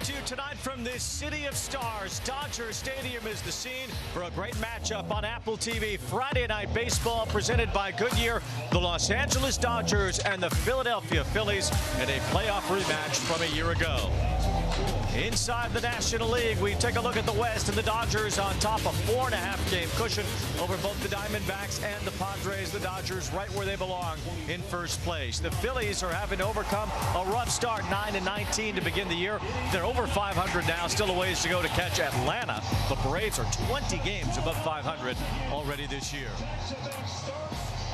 to you tonight from this city of stars. Dodger Stadium is the scene for a great matchup on Apple TV. Friday Night Baseball presented by Goodyear. The Los Angeles Dodgers and the Philadelphia Phillies in a playoff rematch from a year ago. Inside the National League, we take a look at the West, and the Dodgers on top of 4.5 game cushion over both the Diamondbacks and the Padres. The Dodgers right where they belong in first place. The Phillies are having to overcome a rough start, 9-19 to begin the year. They're over 500 now, still a ways to go to catch Atlanta. The Braves are 20 games above 500 already this year.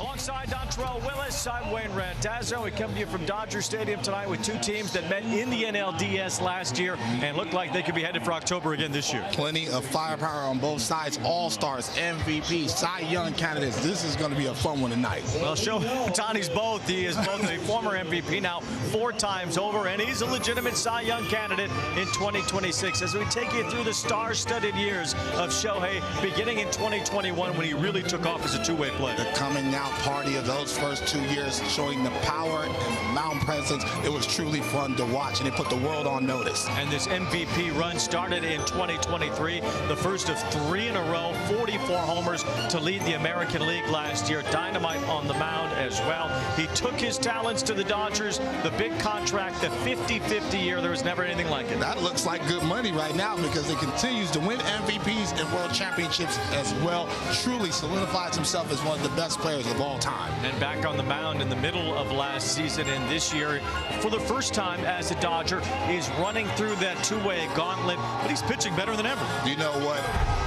Alongside Dontrell Willis, I'm Wayne Randazzo. We come to you from Dodger Stadium tonight with two teams that met in the NLDS last year and look like they could be headed for October again this year. Plenty of firepower on both sides. All-stars, MVP, Cy Young candidates. This is going to be a fun one tonight. Well, Tani's both. He is both a former MVP now 4 times over, and he's a legitimate Cy Young candidate in 2026. As we take you through the star-studded years of Shohei, beginning in 2021 when he really took off as a two-way player. The coming out party of those first 2 years, showing the power and the mound presence. It was truly fun to watch, and it put the world on notice. And this MVP run started in 2023, the first of 3 in a row, 44 homers to lead the American League last year. Dynamite on the mound as well. He took his talents to the Dodgers, the big contract, the 50-50 year. There was never anything like it. That looks like good money right now because he continues to win MVPs and world championships as well. Truly solidifies himself as one of the best players of all time. And back on the mound in the middle of last season and this year, for the first time as a Dodger, is running through that two-way gauntlet, but he's pitching better than ever. You know what?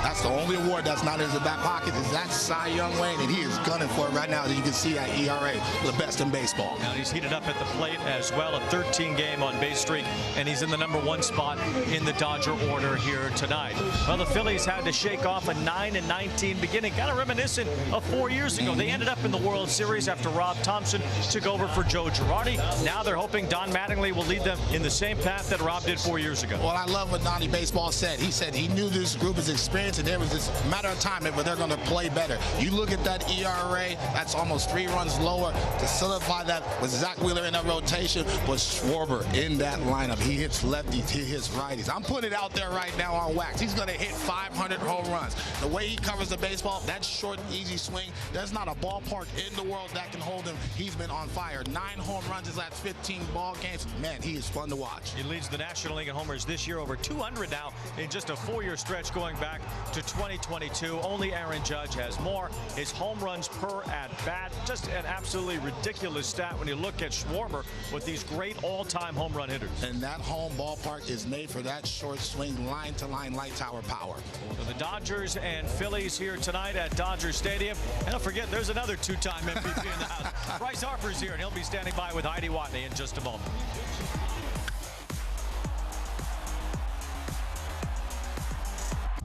That's the only award that's not in his back pocket is that Cy Young Wayne, and he is gunning for it right now. As you can see that ERA, the best in baseball. Now he's heated up at the plate as well, a 13-game on-base streak, and he's in the #1 spot in the Dodger order here tonight. Well, the Phillies had to shake off a 9-19 beginning, kind of reminiscent of 4 years ago. They ended up in the World Series after Rob Thompson took over for Joe Girardi. Now they're hoping Don Mattingly will lead them in the same path that Rob did 4 years ago. Well, I love what Donnie Baseball said. He said he knew this group is experienced, and there was this matter of time but they're going to play better. You look at that ERA, that's almost 3 runs lower. To solidify that with Zach Wheeler in that rotation was Schwarber in that lineup. He hits lefties, he hits righties. I'm putting it out there right now on wax. He's going to hit 500 home runs. The way he covers the baseball, that short, easy swing, there's not a ballpark in the world that can hold him. He's been on fire. 9 home runs his last 15 ball games. Man, he is fun to watch. He leads the National League in homers this year, over 200 now in just a 4-year stretch going back to 2022. Only Aaron Judge has more. His home runs per at bat, just an absolutely ridiculous stat when you look at Schwarber with these great all-time home run hitters. And that home ballpark is made for that short swing, line-to-line light tower power. So the Dodgers and Phillies here tonight at Dodger Stadium. And don't forget, there's another 2-time MVP in the house. Bryce Harper's here, and he'll be standing by with Heidi Watney in just a moment.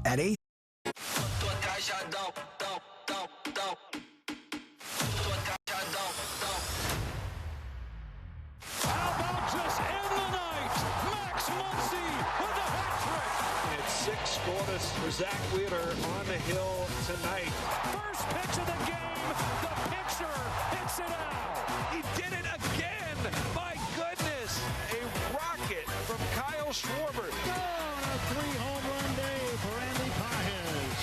At 8. How about just end the night? Max Muncy with a hat trick. And it's 6 scoreless for Zach Wheeler on the hill tonight. First pitch of the game. The pitcher hits it out. He did it again. My goodness. A rocket from Kyle Schwarber. Oh, a 3-home run day for Andy Pages.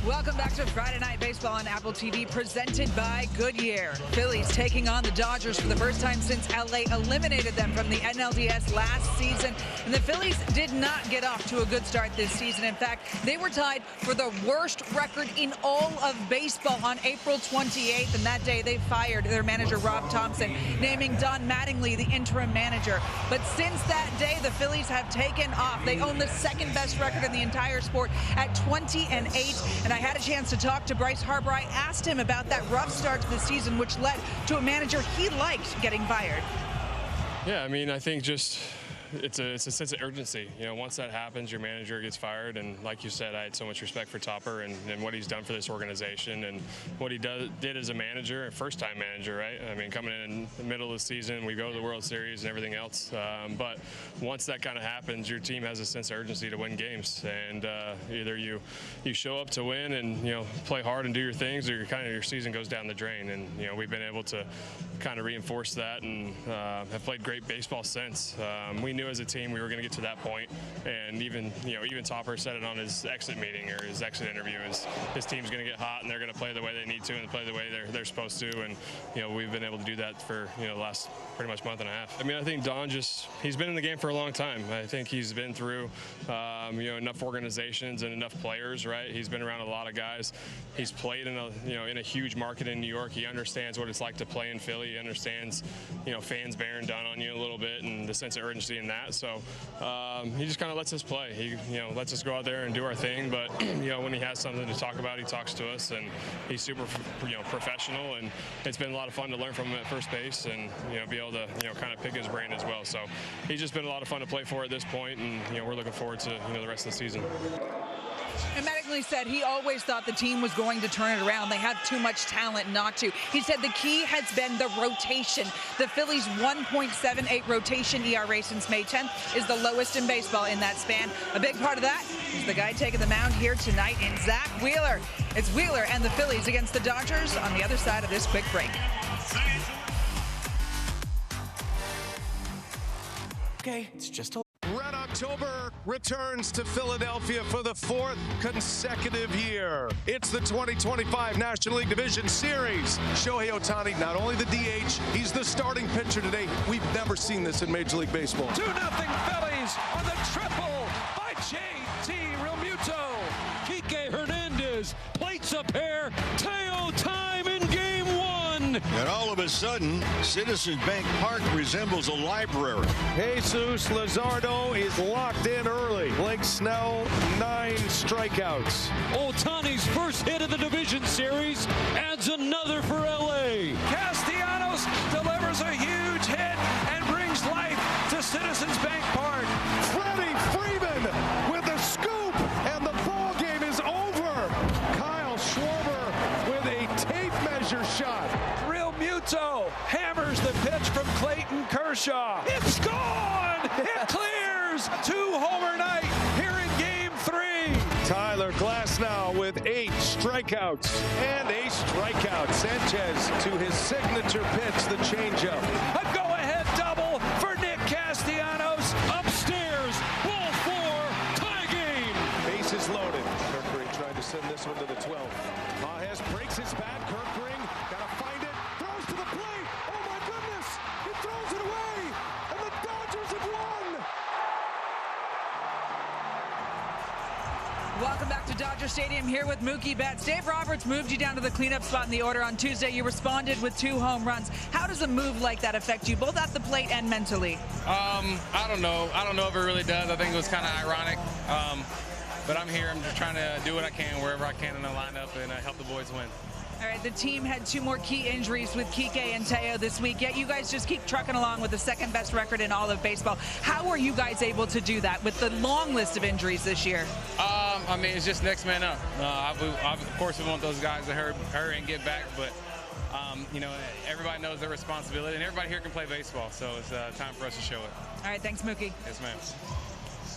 Welcome back to Friday Night Baseball on Apple TV, presented by Goodyear. Phillies taking on the Dodgers for the first time since LA eliminated them from the NLDS last season. And the Phillies did not get off to a good start this season. In fact, they were tied for the worst record in all of baseball on April 28th. And that day, they fired their manager, Rob Thompson, naming Don Mattingly the interim manager. But since that day, the Phillies have taken off. They own the second best record in the entire sport at 20-8. And I had a chance to talk to Bryce Harper. I asked him about that rough start to the season, which led to a manager he liked getting fired. Yeah, I mean, I think just it's a sense of urgency. You know, once that happens, your manager gets fired, and like you said, I had so much respect for Topper and what he's done for this organization and what he did as a manager, a first-time manager, right? I mean, coming in the middle of the season, we go to the World Series and everything else. But once that kind of happens, your team has a sense of urgency to win games, and either you show up to win and play hard and do your things, or your season goes down the drain. And we've been able to kind of reinforce that and have played great baseball since. We knew as a team we were going to get to that point. And even Topper said it on his exit meeting or his exit interview, is his team's going to get hot and they're going to play the way they need to and play the way they're supposed to. And we've been able to do that for the last pretty much month and a half. I mean, I think Don he's been in the game for a long time. I think he's been through enough organizations and enough players, right? He's been around a lot of guys. He's played in a huge market in New York. He understands what it's like to play in Philly. He understands fans bearing down on you a little bit and the sense of urgency in that. So he just kind of lets us play. He lets us go out there and do our thing. But when he has something to talk about, he talks to us, and he's super professional. And it's been a lot of fun to learn from him at first base and be able to kind of pick his brain as well. So he's just been a lot of fun to play for at this point, and we're looking forward to the rest of the season. And Mattingly said he always thought the team was going to turn it around. They have too much talent not to. He said the key has been the rotation. The Phillies' 1.78 rotation ERA since May 10th is the lowest in baseball in that span. A big part of that is the guy taking the mound here tonight in Zach Wheeler. It's Wheeler and the Phillies against the Dodgers on the other side of this quick break. Okay, it's just a Red October returns to Philadelphia for the 4th consecutive year. It's the 2025 National League Division Series. Shohei Ohtani, not only the DH, he's the starting pitcher today. We've never seen this in Major League Baseball. 2-0 Phillies on the triple by J.T. Realmuto. Kike Hernandez plates a pair. Teo time in game 1. And all of a sudden, Citizens Bank Park resembles a library. Jesus Luzardo is locked in early. Blake Snell, 9 strikeouts. Ohtani's first hit of the division series adds another for L.A. Castellanos delivers a huge hit and brings life to Citizens Bank Park. Freddie Freeman with the scoop, and the ball game is over. Kyle Schwarber with a tape measure shot. Realmuto hammers the pitch from Clayton Kershaw. It's gone! It clears! 2-homer night here in game 3. Tyler Glasnow with 8 strikeouts and a strikeout. Sanchez to his signature pitch, the changeup. A go-ahead double for Nick Castellanos. Upstairs, ball 4, tie game. Bases loaded. Kirkring trying to send this one to the 12th. Mahez breaks his bat. Kirkring gotta find it. Throws to the plate. Oh my goodness! He throws it away, and the Dodgers have won. Welcome back to Dodger Stadium here with Mookie Betts. Dave Roberts moved you down to the cleanup spot in the order on Tuesday. You responded with 2 home runs. How does a move like that affect you, both at the plate and mentally? I don't know. I don't know if it really does. I think it was kind of ironic. But I'm here. I'm just trying to do what I can wherever I can in the lineup and help the boys win. All right, the team had 2 more key injuries with Kike and Teo this week, yet you guys just keep trucking along with the 2nd best record in all of baseball. How are you guys able to do that with the long list of injuries this year? I mean, it's just next man up. Of course, we want those guys to hurry and get back, but everybody knows their responsibility, and everybody here can play baseball, so it's time for us to show it. All right, thanks, Mookie. Yes, ma'am.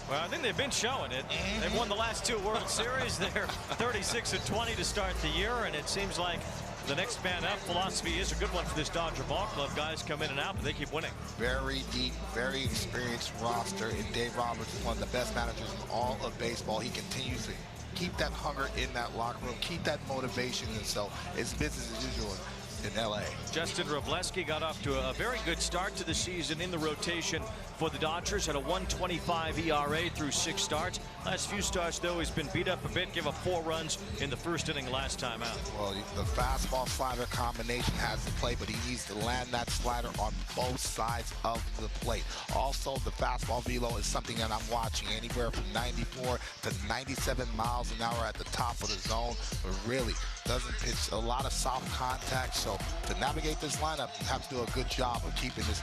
Well, I think they've been showing it. They've won the last 2 World Series. They're 36-20 to start the year, and it seems like the next man up philosophy is a good one for this Dodger ball club. Guys come in and out, but they keep winning. Very deep, very experienced roster, and Dave Roberts is one of the best managers in all of baseball. He continues to keep that hunger in that locker room, keep that motivation, and so it's business as usual in L.A. Justin Robleski got off to a very good start to the season in the rotation for the Dodgers. Had a 1.25 ERA through 6 starts. Last few starts, though, he's been beat up a bit. Gave up 4 runs in the first inning last time out. Well, the fastball slider combination has to play, but he needs to land that slider on both sides of the plate. Also, the fastball velo is something that I'm watching, anywhere from 94 to 97 miles an hour at the top of the zone, but really doesn't pitch a lot of soft contact. So to navigate this lineup, you have to do a good job of keeping this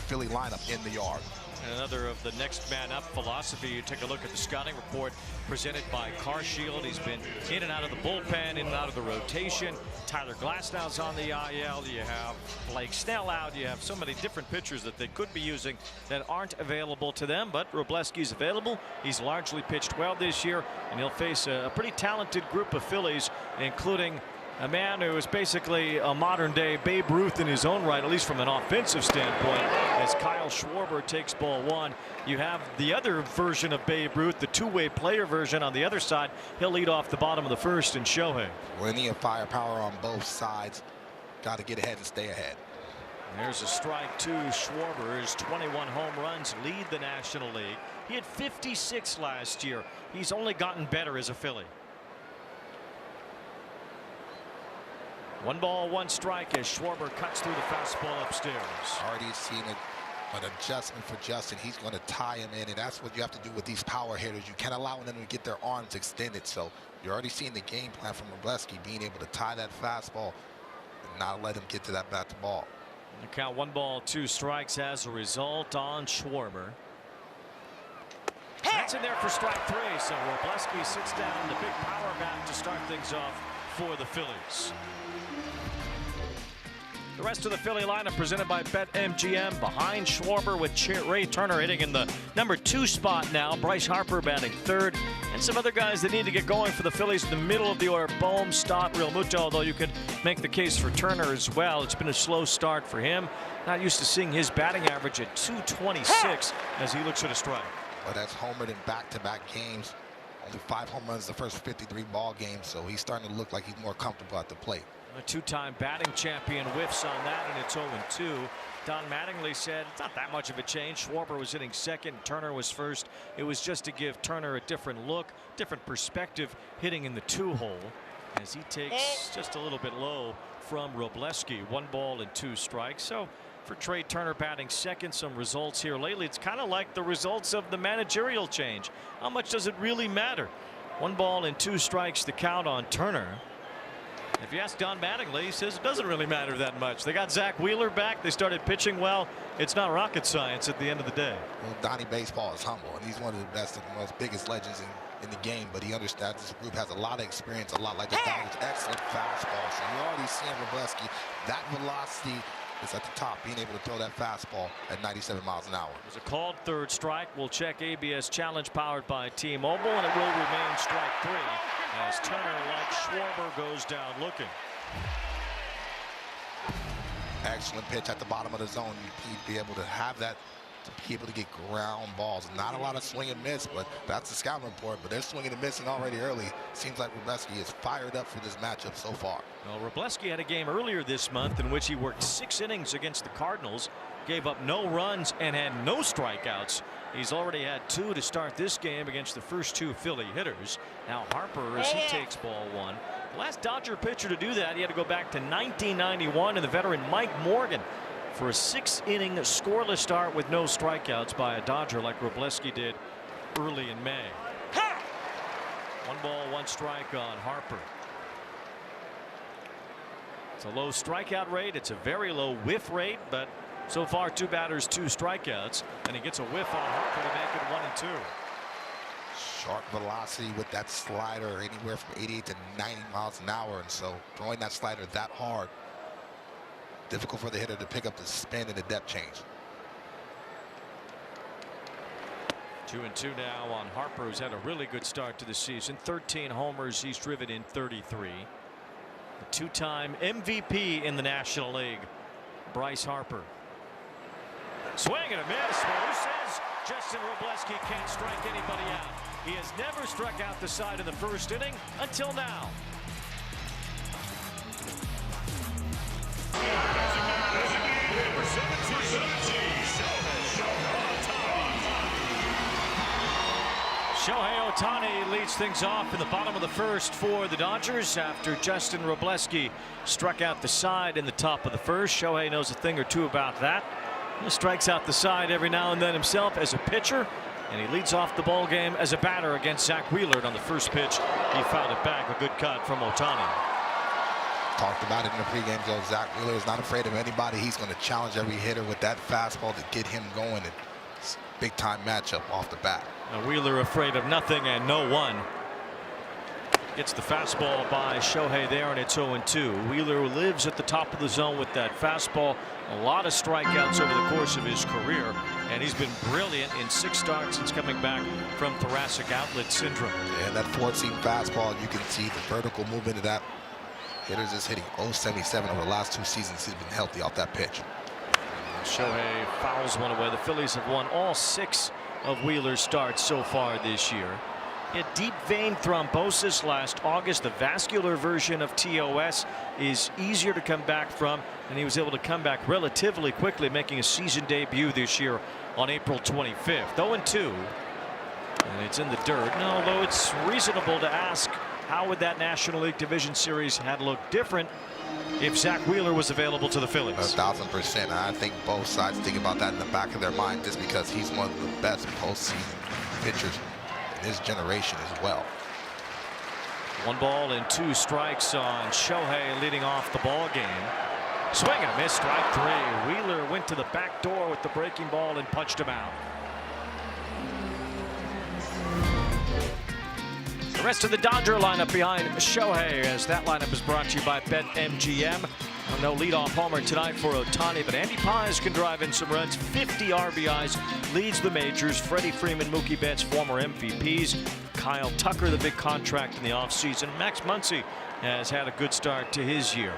Philly lineup in the yard. And another of the next man up philosophy. You take a look at the scouting report presented by Carshield. He's been in and out of the bullpen, in and out of the rotation. Tyler Glasnow's on the IL. You have Blake Snell out. You have so many different pitchers that they could be using that aren't available to them. But Robleski's available. He's largely pitched well this year, and he'll face a pretty talented group of Phillies, including A man who is basically a modern-day Babe Ruth in his own right, at least from an offensive standpoint, as Kyle Schwarber takes ball one. You have the other version of Babe Ruth, the two-way player version on the other side. He'll lead off the bottom of the first in Shohei. Plenty of firepower on both sides. Got to get ahead and stay ahead. There's a strike to Schwarber. His 21 home runs lead the National League. He had 56 last year. He's only gotten better as a Philly. 1 ball, 1 strike as Schwarber cuts through the fastball upstairs. Already seen an adjustment for Justin. He's going to tie him in, and that's what you have to do with these power hitters. You can't allow them to get their arms extended. So you're already seeing the game plan from Wroblewski, being able to tie that fastball and not let him get to that bat to ball. You count 1 ball, 2 strikes as a result on Schwarber. That's in there for strike 3. So Wroblewski sits down, the big power bat to start things off for the Phillies. The rest of the Philly lineup presented by BetMGM. Behind Schwarber with Ray Turner hitting in the number 2 spot now. Bryce Harper batting 3rd. And some other guys that need to get going for the Phillies in the middle of the order. Bohm, Stott, Real Muto, although you could make the case for Turner as well. It's been a slow start for him. Not used to seeing his batting average at 226 as he looks at a strike. Well, that's homered in back-to-back games. Only 5 home runs the first 53 ball games, so he's starting to look like he's more comfortable at the plate. A 2-time batting champion whiffs on that, and it's 0-2. Don Mattingly said it's not that much of a change. Schwarber was hitting second, Turner was first. It was just to give Turner a different look, different perspective, hitting in the 2-hole as he takes just a little bit low from Wroblewski. 1 ball and 2 strikes. So for Trey Turner batting second, some results here lately. It's kind of like the results of the managerial change. How much does it really matter? 1 ball and 2 strikes to count on Turner. If you ask Don Mattingly, he says it doesn't really matter that much. They got Zach Wheeler back. They started pitching well. It's not rocket science at the end of the day. Well, Donnie Baseball is humble, and he's one of the best and most biggest legends in the game. But he understands this group has a lot of experience, a lot like the Dodgers. Excellent fastball. So you already see Wroblewski. That velocity is at the top, being able to throw that fastball at 97 miles an hour. There's a called 3rd strike. We'll check ABS challenge powered by T-Mobile, and it will remain strike 3 as Turner, like Schwarber, goes down looking. Excellent pitch at the bottom of the zone. You'd be able to have that, to be able to get ground balls. Not a lot of swing and miss, but that's the scouting report. But they're swinging and missing already early. Seems like Wroblewski is fired up for this matchup so far. Well, Wroblewski had a game earlier this month in which he worked 6 innings against the Cardinals, gave up no runs and had no strikeouts. He's already had 2 to start this game against the first 2 Philly hitters. Now Harper, as he takes ball 1. The last Dodger pitcher to do that, he had to go back to 1991, and the veteran Mike Morgan for a 6-inning scoreless start with no strikeouts by a Dodger like Wroblewski did early in May. 1 ball, 1 strike on Harper. It's a low strikeout rate. It's a very low whiff rate, but so far 2 batters, 2 strikeouts, and he gets a whiff on Harper to make it 1-2. Sharp velocity with that slider, anywhere from 88 to 90 miles an hour, and so throwing that slider that hard, difficult for the hitter to pick up the spin and the depth change. 2-2 now on Harper, who's had a really good start to the season. 13 homers. He's driven in 33. The 2-time MVP in the National League, Bryce Harper. Swing and a miss. Well, who says Justin Wroblewski can't strike anybody out? He has never struck out the side in the first inning until now. Shohei Ohtani leads things off in the bottom of the first for the Dodgers after Justin Wroblewski struck out the side in the top of the first. Shohei knows a thing or two about that. He strikes out the side every now and then himself as a pitcher, and he leads off the ball game as a batter against Zach Wheeler. On the first pitch, he fouled it back. A good cut from Ohtani. Talked about it in the pregame, Joe. Zach Wheeler is not afraid of anybody. He's going to challenge every hitter with that fastball to get him going. It's a big-time matchup off the bat. Now Wheeler afraid of nothing and no one. Gets the fastball by Shohei there, and it's 0-2. Wheeler lives at the top of the zone with that fastball. A lot of strikeouts over the course of his career, and he's been brilliant in 6 starts since coming back from thoracic outlet syndrome. And that 4-seam fastball, you can see the vertical movement of that Hitters is hitting .077 over the last 2 seasons. He's been healthy off that pitch. Shohei fouls one away. The Phillies have won all 6 of Wheeler's starts so far this year. He had deep vein thrombosis last August. The vascular version of TOS is easier to come back from, and he was able to come back relatively quickly, making a season debut this year on April 25th. 0-2, and it's in the dirt. Now, although it's reasonable to ask, how would that National League Division Series have looked different if Zach Wheeler was available to the Phillies? 1,000%. And I think both sides think about that in the back of their mind, just because he's one of the best postseason pitchers in his generation as well. 1 ball and 2 strikes on Shohei leading off the ball game. Swing and a miss, strike 3. Wheeler went to the back door with the breaking ball and punched him out. The rest of the Dodger lineup behind Shohei, as that lineup is brought to you by BetMGM. No leadoff homer tonight for Ohtani, but Andy Paz can drive in some runs. 50 RBIs, leads the majors. Freddie Freeman, Mookie Betts, former MVPs. Kyle Tucker, the big contract in the offseason. Max Muncy has had a good start to his year.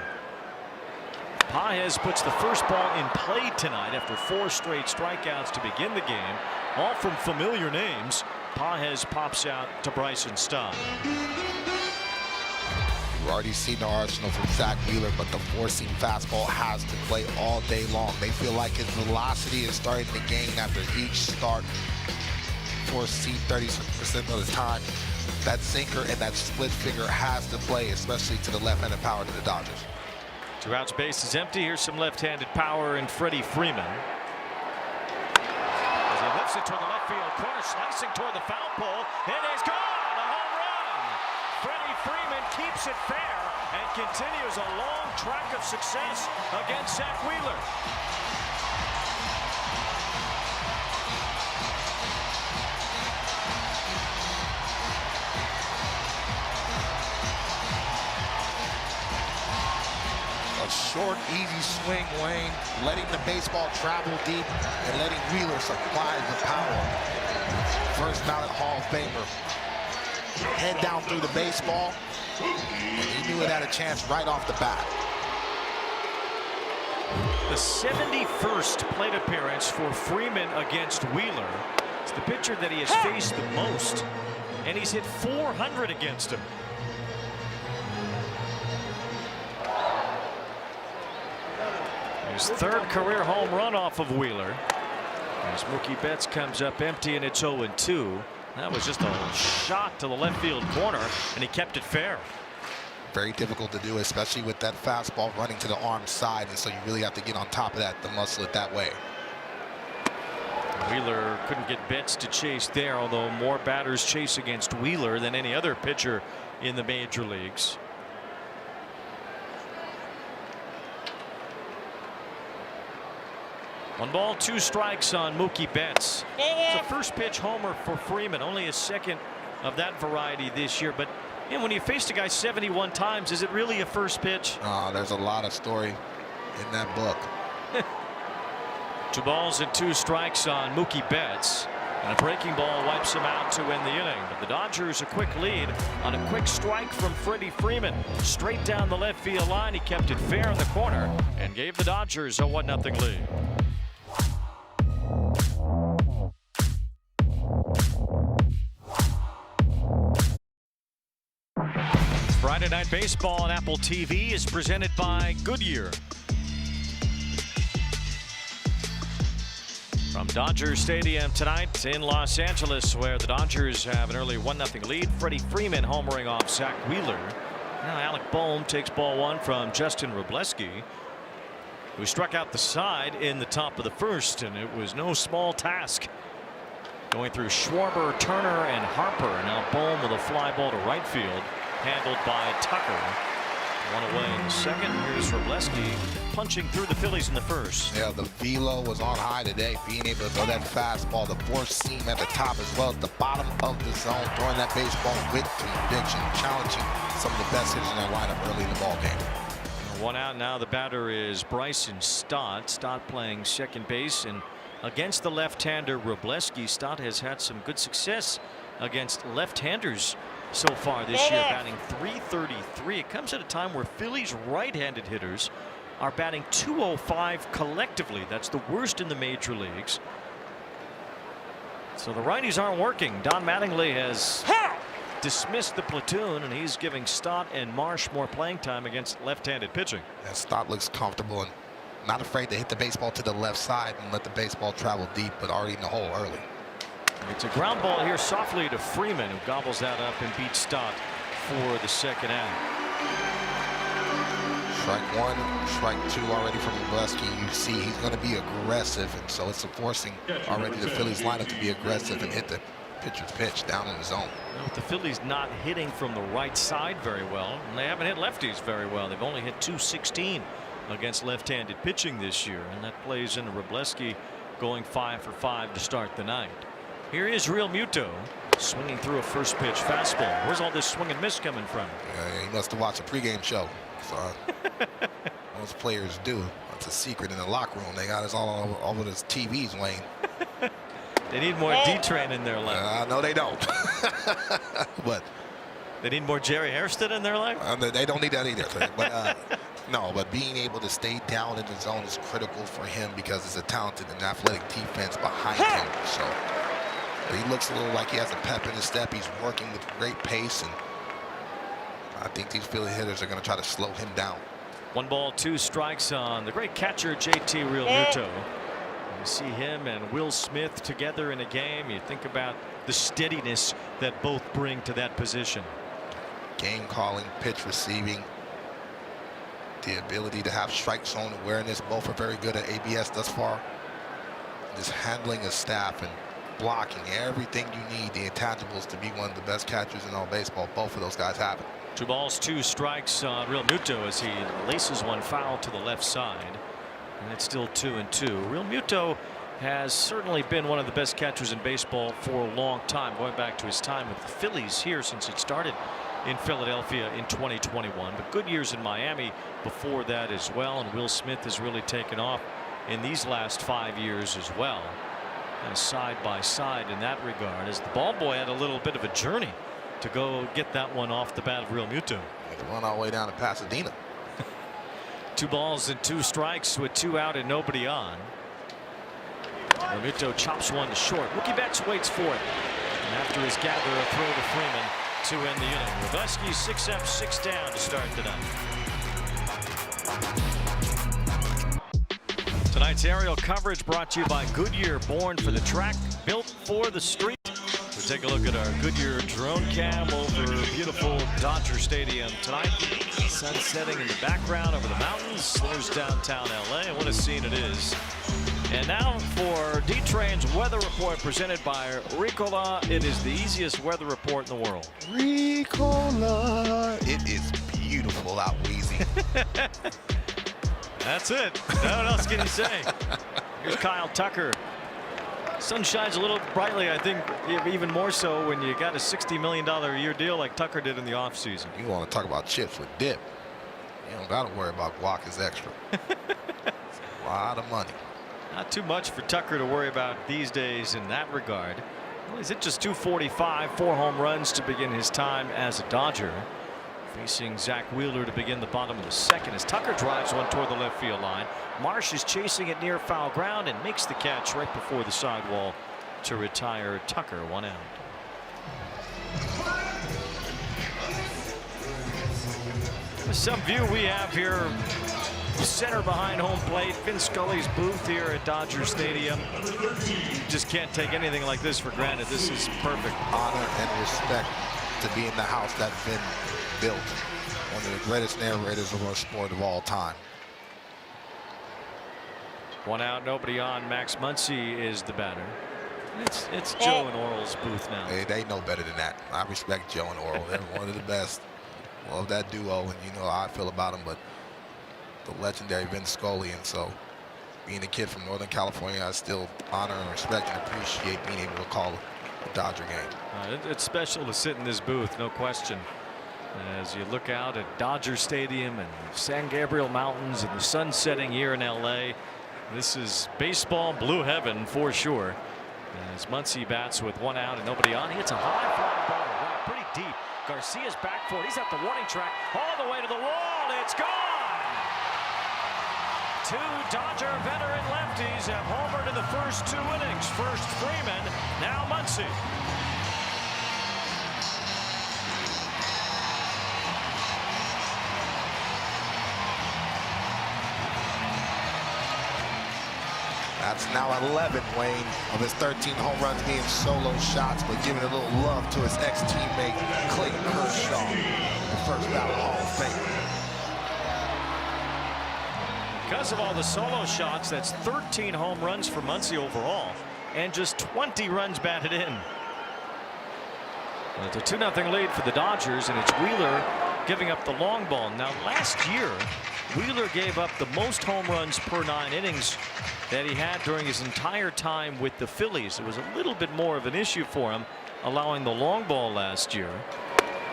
Paz puts the first ball in play tonight after 4 straight strikeouts to begin the game, all from familiar names. Paz pops out to Bryson Stott. We've already seen the arsenal from Zach Wheeler, but the 4-seam fastball has to play all day long. They feel like his velocity is starting to gain after each start. 4-seam 30% of the time. That sinker and that split finger has to play, especially to the left-handed power to the Dodgers. 2 outs, base is empty. Here's some left-handed power in Freddie Freeman. As he lifts it toward the left field corner, slicing toward the foul pole. It is gone! A home run! Freddie Freeman keeps it fair and continues a long track of success against Zach Wheeler. A short, easy swing, Wayne, letting the baseball travel deep and letting Wheeler supply the power. First ballot Hall of Famer. Head down through the baseball, and he knew it had a chance right off the bat. The 71st plate appearance for Freeman against Wheeler. It's the pitcher that he has faced the most, and he's hit 400 against him. His 3rd career home run off of Wheeler. As Mookie Betts comes up empty, and it's 0-2. That was just a shot to the left field corner, and he kept it fair. Very difficult to do, especially with that fastball running to the arm side, and so you really have to get on top of that to muscle it that way. Wheeler couldn't get Betts to chase there, although more batters chase against Wheeler than any other pitcher in the major leagues. One ball, 2 strikes on Mookie Betts. It's a first pitch homer for Freeman, only his 2nd of that variety this year. But you know, when you faced a guy 71 times, is it really a first pitch? There's a lot of story in that book. 2 balls and 2 strikes on Mookie Betts, and a breaking ball wipes him out to win the inning. But the Dodgers a quick lead on a quick strike from Freddie Freeman. Straight down the left field line, he kept it fair in the corner and gave the Dodgers a 1-0 lead. Friday Night Baseball on Apple TV is presented by Goodyear. From Dodger Stadium tonight in Los Angeles, where the Dodgers have an early 1-0 lead. Freddie Freeman homering off Zach Wheeler. Now Alec Bohm takes ball 1 from Justin Wrobleski, who struck out the side in the top of the 1st, and it was no small task. Going through Schwarber, Turner, and Harper. Now Bohm with a fly ball to right field, handled by Tucker. 1 away in the 2nd. Here's Wrobleski punching through the Phillies in the 1st. Yeah, the velo was on high today, being able to throw that fastball, the 4-seam at the top as well as the bottom of the zone, throwing that baseball with conviction, challenging some of the best hitters in that lineup early in the ball game. 1 out now. The batter is Bryson Stott. Stott playing second base, and against the left-hander Wrobleski, Stott has had some good success against left-handers so far this year, batting .333. It comes at a time where Phillies right-handed hitters are batting .205 collectively. That's the worst in the major leagues. So the righties aren't working. Don Mattingly has dismissed the platoon, and he's giving Stott and Marsh more playing time against left-handed pitching. And Stott looks comfortable and not afraid to hit the baseball to the left side and let the baseball travel deep, but already in the hole early. It's a ground ball here softly to Freeman, who gobbles that up and beats Stott for the second out. Strike one, strike two already from Wrobleski. You see he's going to be aggressive, and so it's forcing already the Phillies lineup to be aggressive and hit the pitcher's pitch down in the zone. Well, the Phillies not hitting from the right side very well, and they haven't hit lefties very well. They've only hit .216 against left-handed pitching this year, and that plays into Wrobleski going 5 for 5 to start the night. Here is Real Muto swinging through a first pitch fastball. Where's all this swing and miss coming from? He must have watched a pregame show. So, most players do. It's a secret in the locker room. They got us all over those TVs, Wayne. They need more D-Train in their life. No, they don't. But they need more Jerry Hairston in their life. They don't need that either. But no, but being able to stay down in the zone is critical for him because it's a talented and athletic defense behind him. So he looks a little like he has a pep in his step. He's working with great pace, and I think these Philly hitters are going to try to slow him down. 1 ball, 2 strikes on the great catcher JT Real Muto. You see him and Will Smith together in a game. You think about the steadiness that both bring to that position. Game calling, pitch receiving, the ability to have strike zone awareness. Both are very good at ABS thus far. Just handling a staff and blocking everything you need, the intangibles, to be one of the best catchers in all baseball. Both of those guys have it. 2 balls, 2 strikes on Real Muto as he laces one foul to the left side. And it's still 2-2. Real Muto has certainly been one of the best catchers in baseball for a long time, going back to his time with the Phillies here since it started in Philadelphia in 2021. But good years in Miami before that as well. And Will Smith has really taken off in these last 5 years as well. And side by side in that regard, as the ball boy had a little bit of a journey to go get that one off the bat of Real Muto. Run all the way down to Pasadena. 2 balls and 2 strikes with 2 out and nobody on. Muto chops one to short. Mookie Betts waits for it. And after his gather, a throw to Freeman to end the inning. Wrobleski 6 up, 6 down to start the night. Tonight's aerial coverage brought to you by Goodyear, born for the track, built for the street. We'll take a look at our Goodyear drone cam over beautiful Dodger Stadium tonight. Sun setting in the background over the mountains. There's downtown LA. What a scene it is. And now for D-Train's weather report presented by Ricola. It is the easiest weather report in the world. Ricola. It is beautiful out, Weezy. That's it. What else can you say? Here's Kyle Tucker. Sun shines a little brightly, I think, even more so when you got a $60 million a year deal like Tucker did in the offseason. You want to talk about chips with dip. You don't got to worry about guac is extra. It's a lot of money. Not too much for Tucker to worry about these days in that regard. Well, he's hit just .245, 4 home runs to begin his time as a Dodger. Facing Zach Wheeler to begin the bottom of the second as Tucker drives one toward the left field line. Marsh is chasing it near foul ground and makes the catch right before the sidewall to retire Tucker. 1 out. Some view we have here. Center behind home plate. Vin Scully's booth here at Dodger Stadium. You just can't take anything like this for granted. This is perfect. Honor and respect to be in the house that Vin built. One of the greatest narrators of our sport of all time. 1 out, nobody on. Max Muncy is the batter. It's Joe and Orel's booth now. Hey, they know better than that. I respect Joe and Orel. They're one of the best. Love that duo, and you know how I feel about them. But the legendary Vin Scully, and so being a kid from Northern California, I still honor and respect and appreciate being able to call a Dodger game. It's special to sit in this booth, no question. As you look out at Dodger Stadium and San Gabriel Mountains and the sun setting here in LA, this is baseball blue heaven for sure. As Muncy bats with 1 out and nobody on, he hits a high fly ball right pretty deep. Garcia's back for it. He's at the warning track, all the way to the wall. It's gone. Two Dodger veteran lefties have homered in the first 2 innings. First Freeman, now Muncy. That's now 11, Wayne, of his 13 home runs being solo shots, but giving a little love to his ex-teammate, Clayton Kershaw, the first ballot Hall of Fame. Because of all the solo shots, that's 13 home runs for Muncy overall, and just 20 runs batted in. Well, it's a 2-0 lead for the Dodgers, and it's Wheeler giving up the long ball. Now, last year, Wheeler gave up the most home runs per 9 innings that he had during his entire time with the Phillies. It was a little bit more of an issue for him, allowing the long ball last year.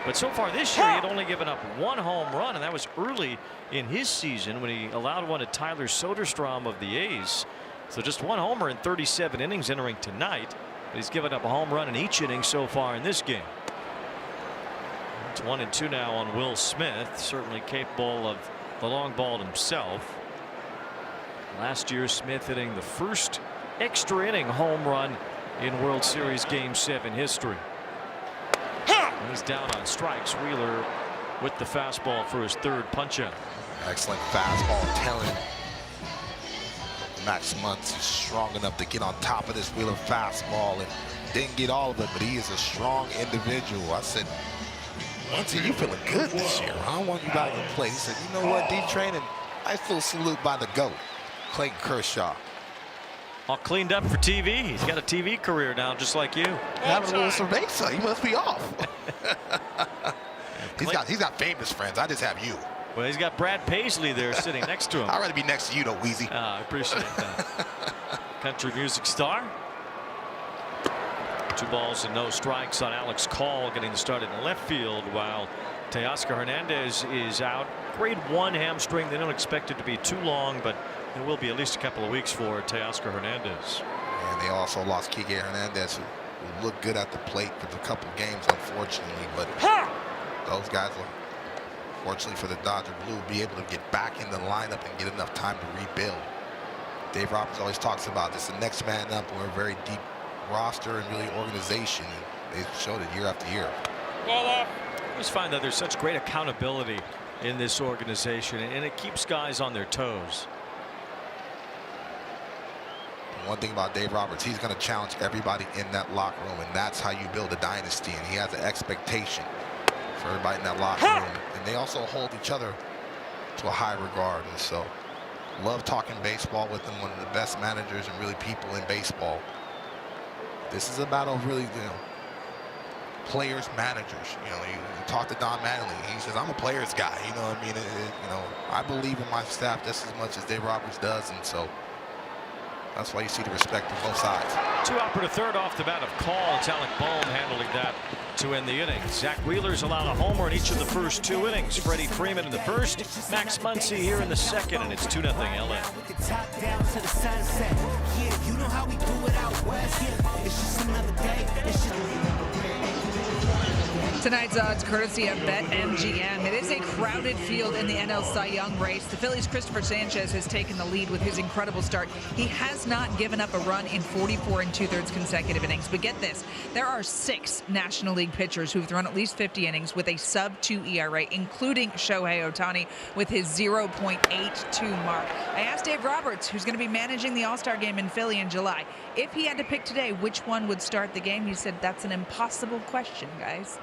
But so far this year, he had only given up 1 home run, and that was early in his season when he allowed one to Tyler Soderstrom of the A's. So just 1 homer in 37 innings entering tonight. But he's given up a home run in each inning so far in this game. It's 1-2 now on Will Smith, certainly capable of the long ball himself. Last year, Smith hitting the first extra inning home run in World Series Game 7 history. He's down on strikes. Wheeler with the fastball for his 3rd punch-out. Excellent fastball, telling Max Muncy is strong enough to get on top of this Wheeler fastball, and didn't get all of it, but he is a strong individual. I said, Muncy, you feeling good this year. I don't want you back in play. He said, you know what, D-Train, and I still salute by the GOAT, Clayton Kershaw. All cleaned up for TV. He's got a TV career now, just like you. Having a little cerveza. He must be off. he's got famous friends. I just have you. Well, he's got Brad Paisley there sitting next to him. I'd rather be next to you, though, Wheezy. I appreciate that. Country music star. 2 balls and no strikes on Alex Call, getting started in left field, while Teoscar Hernandez is out. Grade 1 hamstring. They don't expect it to be too long, but it will be at least a couple of weeks for Teoscar Hernandez. And they also lost Kike Hernandez, who looked good at the plate for a couple games, unfortunately. But those guys will, fortunately for the Dodger Blue, be able to get back in the lineup and get enough time to rebuild. Dave Roberts always talks about this, the next man up. We're a very deep roster and really organization. They showed it year after year. I just find that there's such great accountability in this organization, and it keeps guys on their toes. One thing about Dave Roberts, he's going to challenge everybody in that locker room, and that's how you build a dynasty. And he has an expectation for everybody in that locker room, and they also hold each other to a high regard. And so, love talking baseball with him. One of the best managers and really people in baseball. This is a battle of really, players, managers. You talk to Don Mattingly. He says, I'm a players guy. You know what I mean? I believe in my staff just as much as Dave Roberts does, and so that's why you see the respect from both sides. 2 out for the 3rd off the bat of Call. It's Alec Bohm handling that to end the inning. Zach Wheeler's allowed a homer in each of the first 2 innings. Freddie Freeman in the first, Max Muncy here in the second, and it's 2-0 LA. Tonight's odds courtesy of BetMGM. It is a crowded field in the NL Cy Young race. The Phillies' Christopher Sanchez has taken the lead with his incredible start. He has not given up a run in 44 2/3 consecutive innings. But get this, there are 6 National League pitchers who've thrown at least 50 innings with a sub-2 ERA, including Shohei Ohtani with his 0.82 mark. I asked Dave Roberts, who's going to be managing the All-Star game in Philly in July, if he had to pick today which one would start the game. He said, that's an impossible question, guys.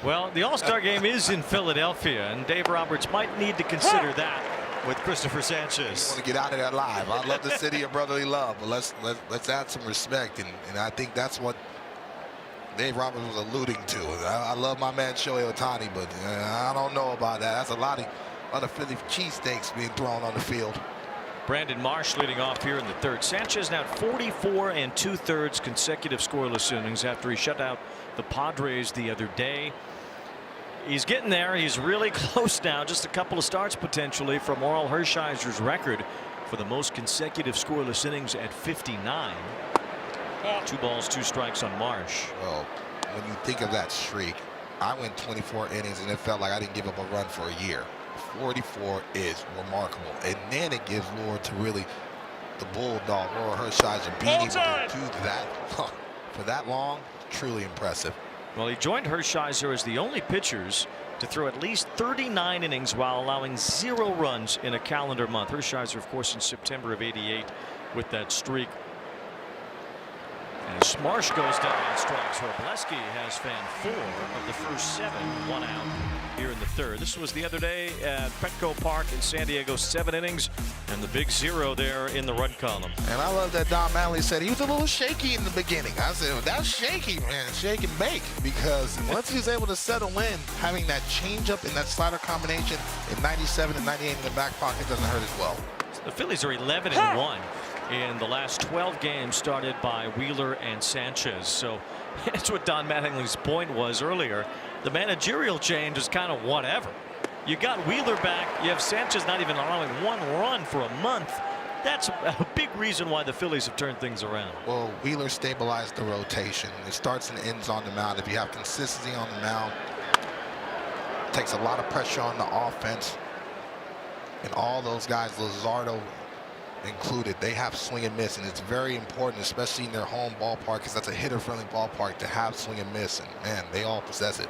Well, the All-Star game is in Philadelphia, and Dave Roberts might need to consider that with Christopher Sanchez. I want to get out of there live. I love the city of brotherly love, but let's add some respect, and I think that's what Dave Roberts was alluding to. I love my man Shohei Ohtani, but I don't know about that. That's a lot of Philly cheesesteaks being thrown on the field. Brandon Marsh leading off here in the 3rd. Sanchez now 44 2/3 consecutive scoreless innings after he shut out the Padres the other day. He's getting there. He's really close now. Just a couple of starts potentially from Oral Hershiser's record for the most consecutive scoreless innings at 59. 2 balls, 2 strikes on Marsh. Well, when you think of that streak, I went 24 innings, and it felt like I didn't give up a run for a year. 44 is remarkable. And then it gives Lord to really the Bulldog, Laura Hershiser, being able to do that for that long, truly impressive. Well, he joined Hershiser as the only pitchers to throw at least 39 innings while allowing 0 runs in a calendar month. Hershiser, of course, in September of '88 with that streak. As Marsh goes down and strikes, Robleski has fanned 4 of the first 7, 1 out here in the third. This was the other day at Petco Park in San Diego, 7 innings, and the big 0 there in the run column. And I love that Don Mattingly said he was a little shaky in the beginning. I said, well, that's shaky, man, shake and bake, because once he's able to settle in, having that changeup and that slider combination in 97 and 98 in the back pocket doesn't hurt as well. The Phillies are 11-1. In the last 12 games started by Wheeler and Sanchez. So that's what Don Mattingly's point was earlier. The managerial change is kind of whatever. You got Wheeler back. You have Sanchez not even allowing 1 run for a month. That's a big reason why the Phillies have turned things around. Well, Wheeler stabilized the rotation. It starts and ends on the mound. If you have consistency on the mound, it takes a lot of pressure on the offense. And all those guys, Luzardo included, they have swing and miss, and it's very important, especially in their home ballpark, because that's a hitter-friendly ballpark, to have swing and miss, and man, they all possess it.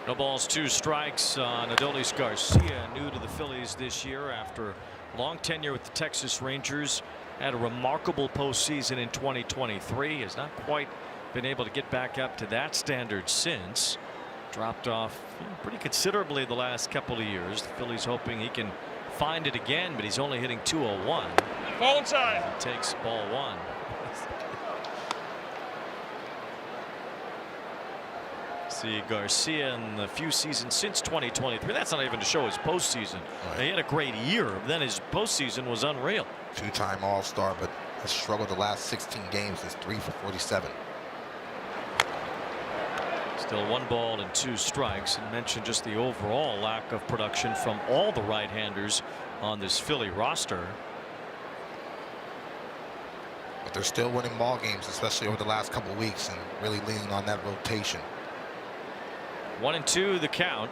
No balls, 2 strikes on Adolis Garcia, new to the Phillies this year after long tenure with the Texas Rangers. Had a remarkable postseason in 2023. Has not quite been able to get back up to that standard since. Dropped off pretty considerably the last couple of years. The Phillies hoping he can find it again, but he's only hitting .201. Ball time. He takes ball 1. See Garcia in the few seasons since 2023. That's not even to show his postseason. Right. He had a great year. Then his postseason was unreal. 2-time All-Star, but has struggled the last 16 games. Is 3 for 47. Still 1 ball and 2 strikes, and mentioned just the overall lack of production from all the right-handers on this Philly roster. But they're still winning ball games, especially over the last couple of weeks, and really leaning on that rotation. 1-2 the count.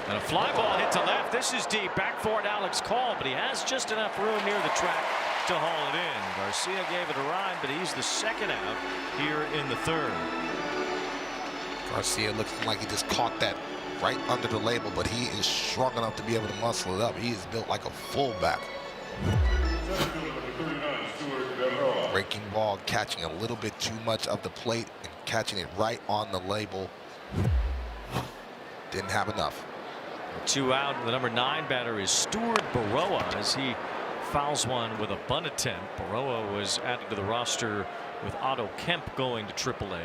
And a fly ball hit to left. This is deep. Back for it, Alex Call, but he has just enough room near the track to haul it in. Garcia gave it a ride, but he's the 2nd out here in the 3rd. Garcia looks like he just caught that right under the label, but he is strong enough to be able to muscle it up. He is built like a fullback. Breaking ball, catching a little bit too much of the plate and catching it right on the label. Didn't have enough. 2 out. The number 9 batter is Stuart Baroa as he fouls one with a bunt attempt. Baroa was added to the roster with Otto Kemp going to AAA.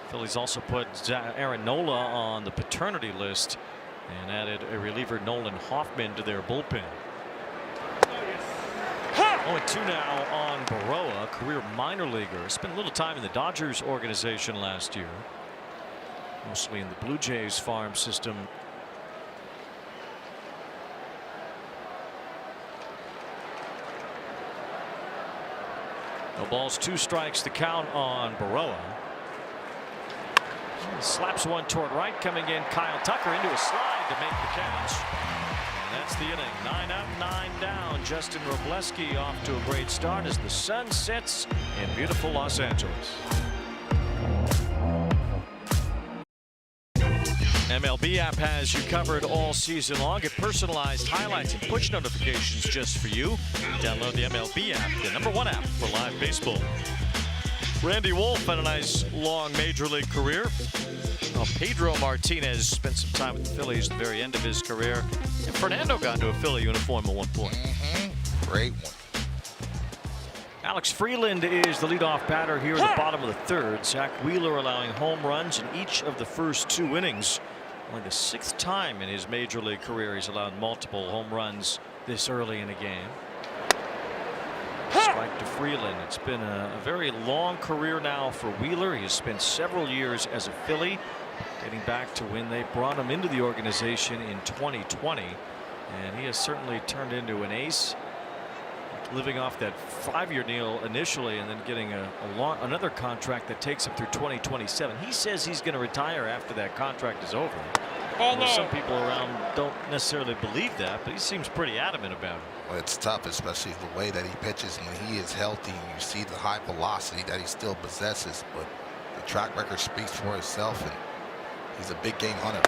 Phillies also put Aaron Nola on the paternity list and added a reliever, Nolan Hoffman, to their bullpen. 0-2 now on Baroa, career minor leaguer. Spent a little time in the Dodgers organization last year, mostly in the Blue Jays farm system. No balls, 2 strikes, the count on Baroa. Slaps one toward right, coming in Kyle Tucker into a slide to make the catch. And that's the inning. 9 out, 9 down. Justin Robleski off to a great start as the sun sets in beautiful Los Angeles. MLB app has you covered all season long. Get personalized highlights and push notifications just for you. Download the MLB app, the #1 app for live baseball. Randy Wolf had a nice long major league career. Pedro Martinez spent some time with the Phillies at the very end of his career. And Fernando got into a Philly uniform at one point. Great one. Alex Freeland is the leadoff batter here in the bottom of the 3rd. Zach Wheeler allowing home runs in each of the first 2 innings. Only the 6th time in his major league career he's allowed multiple home runs this early in a game. Strike to Freeland. It's been a very long career now for Wheeler. He has spent several years as a Philly, dating back to when they brought him into the organization in 2020. And he has certainly turned into an ace. living off that 5-year deal initially and then getting another contract that takes him through 2027. He says he's going to retire after that contract is over. Some people around don't necessarily believe that, but he seems pretty adamant about it. Well, it's tough, especially the way that he pitches when he is healthy. And you see the high velocity that he still possesses, but the track record speaks for itself, and he's a big game hunter.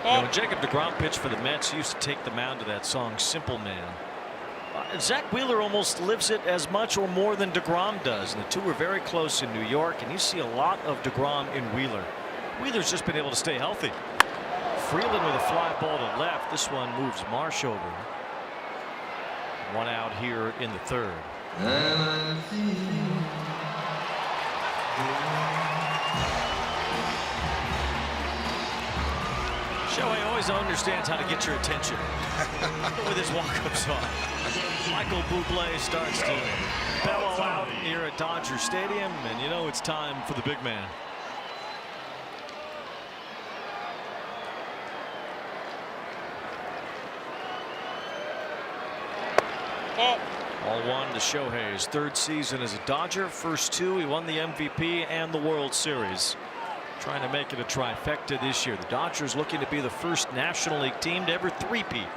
You know, when Jacob deGrom pitched for the Mets, he used to take the mound to that song "Simple Man." Zach Wheeler almost lives it as much or more than deGrom does, and the two were very close in New York, and you see a lot of deGrom in Wheeler. Wheeler's just been able to stay healthy. Freeland with a fly ball to left. This one moves Marsh over. One out here in the third. Shohei always understands how to get your attention with his walk-up song. Michael Bublé starts to bellow out here at Dodger Stadium, and you know it's time for the big man. All one to Shohei's third season as a Dodger. First two, he won the MVP and the World Series. Trying to make it a trifecta this year. The Dodgers looking to be the first National League team to ever three-peat.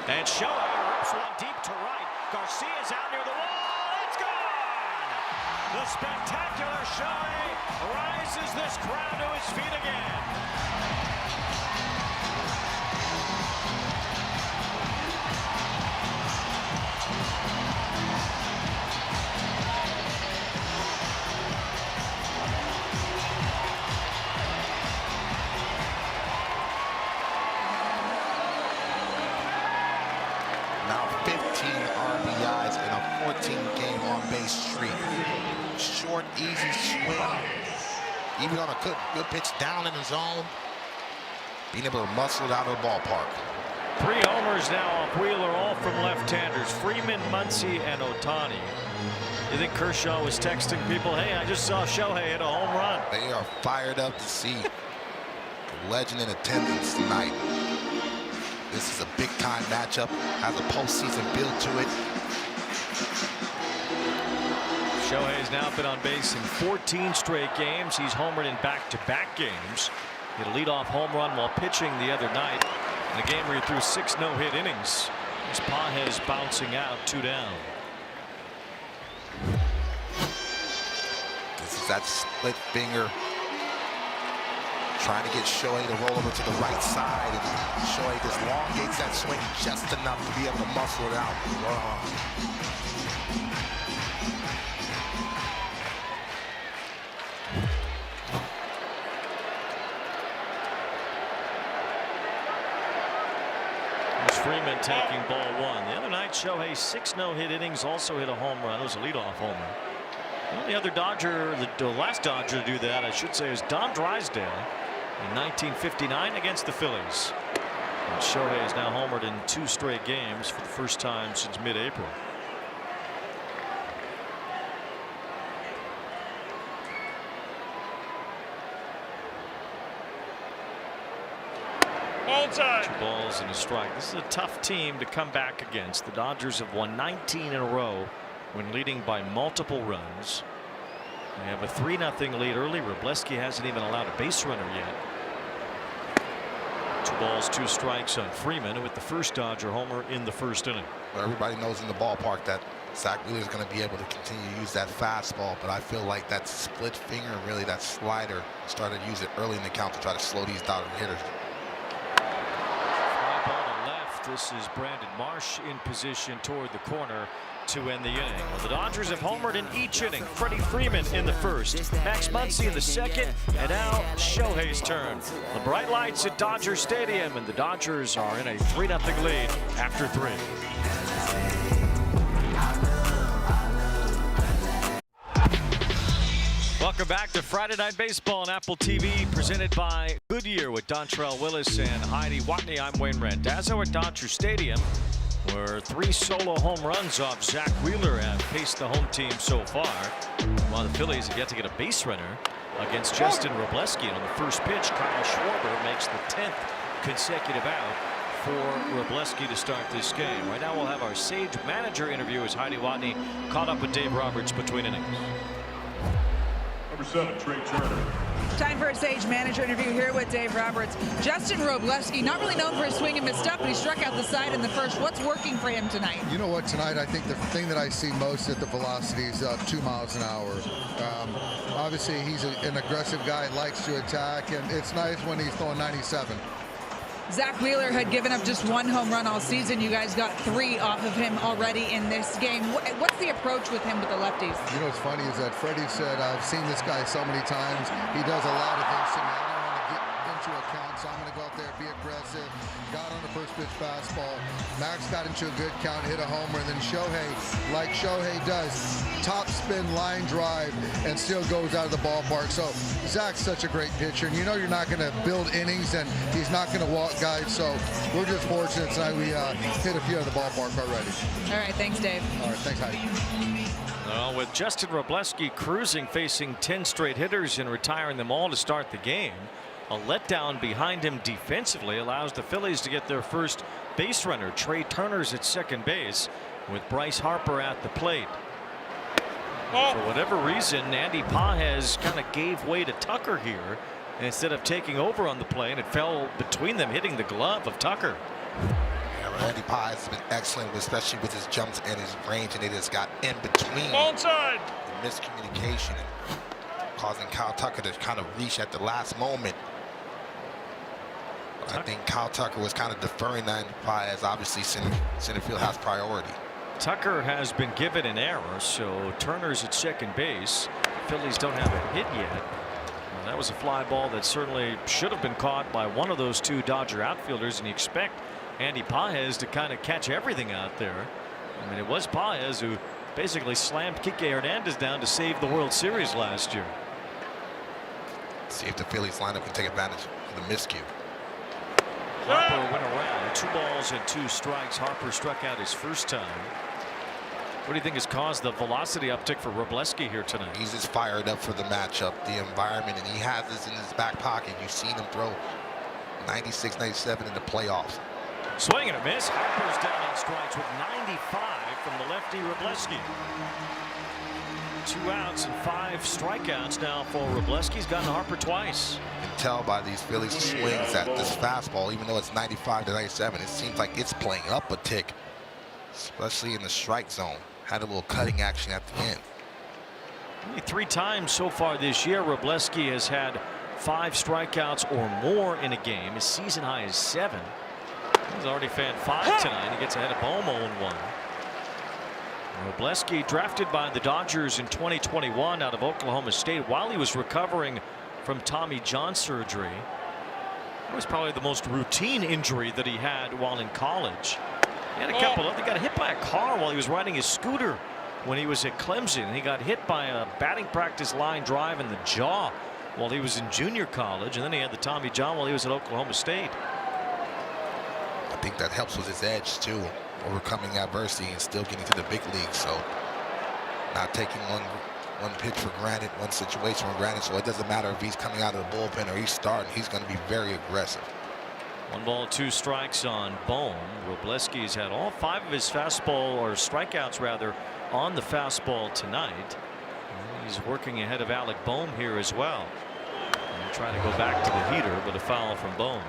And Shohei rips one deep to right. Garcia's out near the wall. It's gone! The spectacular Shohei rises this crowd to his feet again. Now 15 RBIs in a 14-game on-base streak. Short, easy swing. Even on a good pitch down in the zone, being able to muscle it out of the ballpark. 3 homers now off Wheeler, all from left-handers. Freeman, Muncy, and Ohtani. You think Kershaw was texting people, hey, I just saw Shohei hit a home run? They are fired up to see the legend in attendance tonight. This is a big-time matchup, has a postseason feel to it. Shohei's now been on base in 14 straight games. He's homered in back-to-back games. Hit a leadoff home run while pitching the other night in a game where he threw 6 no-hit innings. This Pages bouncing out, 2 down. This is that split finger. Trying to get Shohei to roll over to the right side, and Shohei just elongates that swing just enough to be able to muscle it out. There's Freeman taking ball 1. The other night, Shohei 6 no-hit innings, also hit a home run. It was a leadoff homer. The only other Dodger, the last Dodger to do that, I should say, is Don Drysdale in 1959 against the Phillies. And Shohei has now homered in 2 straight games for the first time since mid-April. All time. 2 balls and a strike. This is a tough team to come back against. The Dodgers have won 19 in a row when leading by multiple runs. They have a 3-0 lead early. Wrobleski hasn't even allowed a base runner yet. 2 balls, 2 strikes on Freeman with the first Dodger homer in the first inning. Well, everybody knows in the ballpark that Zach Wheeler is going to be able to continue to use that fastball, but I feel like that split finger and really that slider started to use it early in the count to try to slow these Dodger hitters. Fly ball to left. This is Brandon Marsh in position toward the corner to end the inning. Well, the Dodgers have homered in each inning. Freddie Freeman in the first, Max Muncy in the second, and now Shohei's turn. The bright lights at Dodger Stadium, and the Dodgers are in a 3-0 lead after 3. Welcome back to Friday Night Baseball on Apple TV, presented by Goodyear with Dontrell Willis and Heidi Watney. I'm Wayne Randazzo at Dodger Stadium, where 3 solo home runs off Zach Wheeler have paced the home team so far, while the Phillies have yet to get a base runner against Justin Wrobleski. And on the first pitch, Kyle Schwarber makes the 10th consecutive out for Wrobleski to start this game. Right now we'll have our Sage manager interview as Heidi Watney caught up with Dave Roberts between innings. Number 7, Trey Turner. Time for a Sage manager interview here with Dave Roberts. Justin Wrobleski, not really known for his swing and miss stuff, but he struck out the side in the first. What's working for him tonight? You know what, tonight I think the thing that I see most at the velocity is 2 miles an hour. Obviously he's an aggressive guy, likes to attack, and it's nice when he's throwing 97. Zach Wheeler had given up just 1 home run all season. You guys got 3 off of him already in this game. What's the approach with him with the lefties? You know what's funny is that Freddie said, I've seen this guy so many times. He does a lot of things to me. I don't want to get into account, so I'm going to go out there, be aggressive. Got on the first pitch fastball. Max got into a good count, hit a homer, and then Shohei, like Shohei does, top spin line drive and still goes out of the ballpark. So Zach's such a great pitcher, and you know you're not going to build innings, and he's not going to walk guys. So we're just fortunate tonight we hit a few out of the ballpark already. All right, thanks, Dave. All right, thanks, Heidi. Well, with Justin Wrobleski cruising, facing 10 straight hitters and retiring them all to start the game, a letdown behind him defensively allows the Phillies to get their first base runner. Trey Turner's at second base with Bryce Harper at the plate. For whatever reason, Andy Pages kind of gave way to Tucker here instead of taking over on the play, and it fell between them, hitting the glove of Tucker. Yeah, well, Andy Pages has been excellent, especially with his jumps and his range, and they just got in between Onside. the miscommunication and causing Kyle Tucker to kind of reach at the last moment. I think Kyle Tucker was kind of deferring that Pages. Obviously, center field has priority. Tucker has been given an error, so Turner's at second base. Phillies don't have a hit yet. Well, that was a fly ball that certainly should have been caught by one of those 2 Dodger outfielders, and you expect Andy Pages to kind of catch everything out there. I mean, it was Pages who basically slammed Kike Hernandez down to save the World Series last year. See if the Phillies lineup can take advantage of the miscue. Harper went around. 2 balls and 2 strikes. Harper struck out his first time. What do you think has caused the velocity uptick for Wrobleski here tonight? He's just fired up for the matchup, the environment, and he has this in his back pocket. You've seen him throw 96, 97 in the playoffs. Swing and a miss. Harper's down on strikes with 95 from the lefty Wrobleski. 2 outs and 5 strikeouts now for Wrobleski. He's gotten Harper twice. You can tell by these Phillies swings that this fastball, even though it's 95 to 97, it seems like it's playing up a tick, especially in the strike zone. Had a little cutting action at the end. Only 3 times so far this year Wrobleski has had 5 strikeouts or more in a game. His season high is 7. He's already fanned 5 tonight. He gets ahead of Bohm 0-1. Wrobleski, drafted by the Dodgers in 2021 out of Oklahoma State while he was recovering from Tommy John surgery. It was probably the most routine injury that he had while in college. He had a couple of, he got hit by a car while he was riding his scooter when he was at Clemson. He got hit by a batting practice line drive in the jaw while he was in junior college, and then he had the Tommy John while he was at Oklahoma State. I think that helps with his edge too, overcoming adversity and still getting to the big league. So not taking one pitch for granted, one situation for granted. So it doesn't matter if he's coming out of the bullpen or he's starting, he's going to be very aggressive. 1 ball, 2 strikes on Bohm. Wrobleski's had all 5 of his fastball, or strikeouts rather, on the fastball tonight. He's working ahead of Alec Bohm here as well. And trying to go back to the heater, but a foul from Bohm.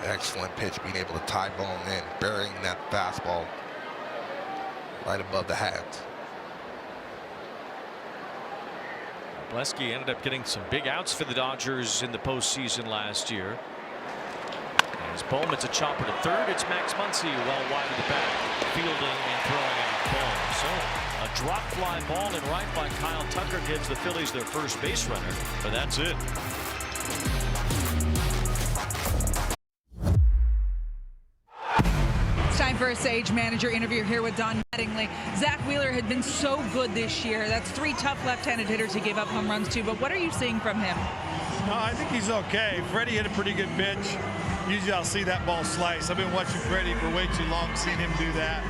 Excellent pitch, being able to tie Bohm in, burying that fastball right above the hat. Wrobleski ended up getting some big outs for the Dodgers in the postseason last year. As Bohm, it's a chopper to third. It's Max Muncy well wide of the back, fielding and throwing out Bohm. So a drop fly ball in right by Kyle Tucker gives the Phillies their first base runner, but that's it. Time for a Sage manager interview here with Don Mattingly. Zach Wheeler had been so good this year. That's 3 tough left-handed hitters he gave up home runs to, but what are you seeing from him? No, I think he's okay. Freddie hit a pretty good pitch. Usually I'll see that ball slice. I've been watching Freddie for way too long, seen him do that.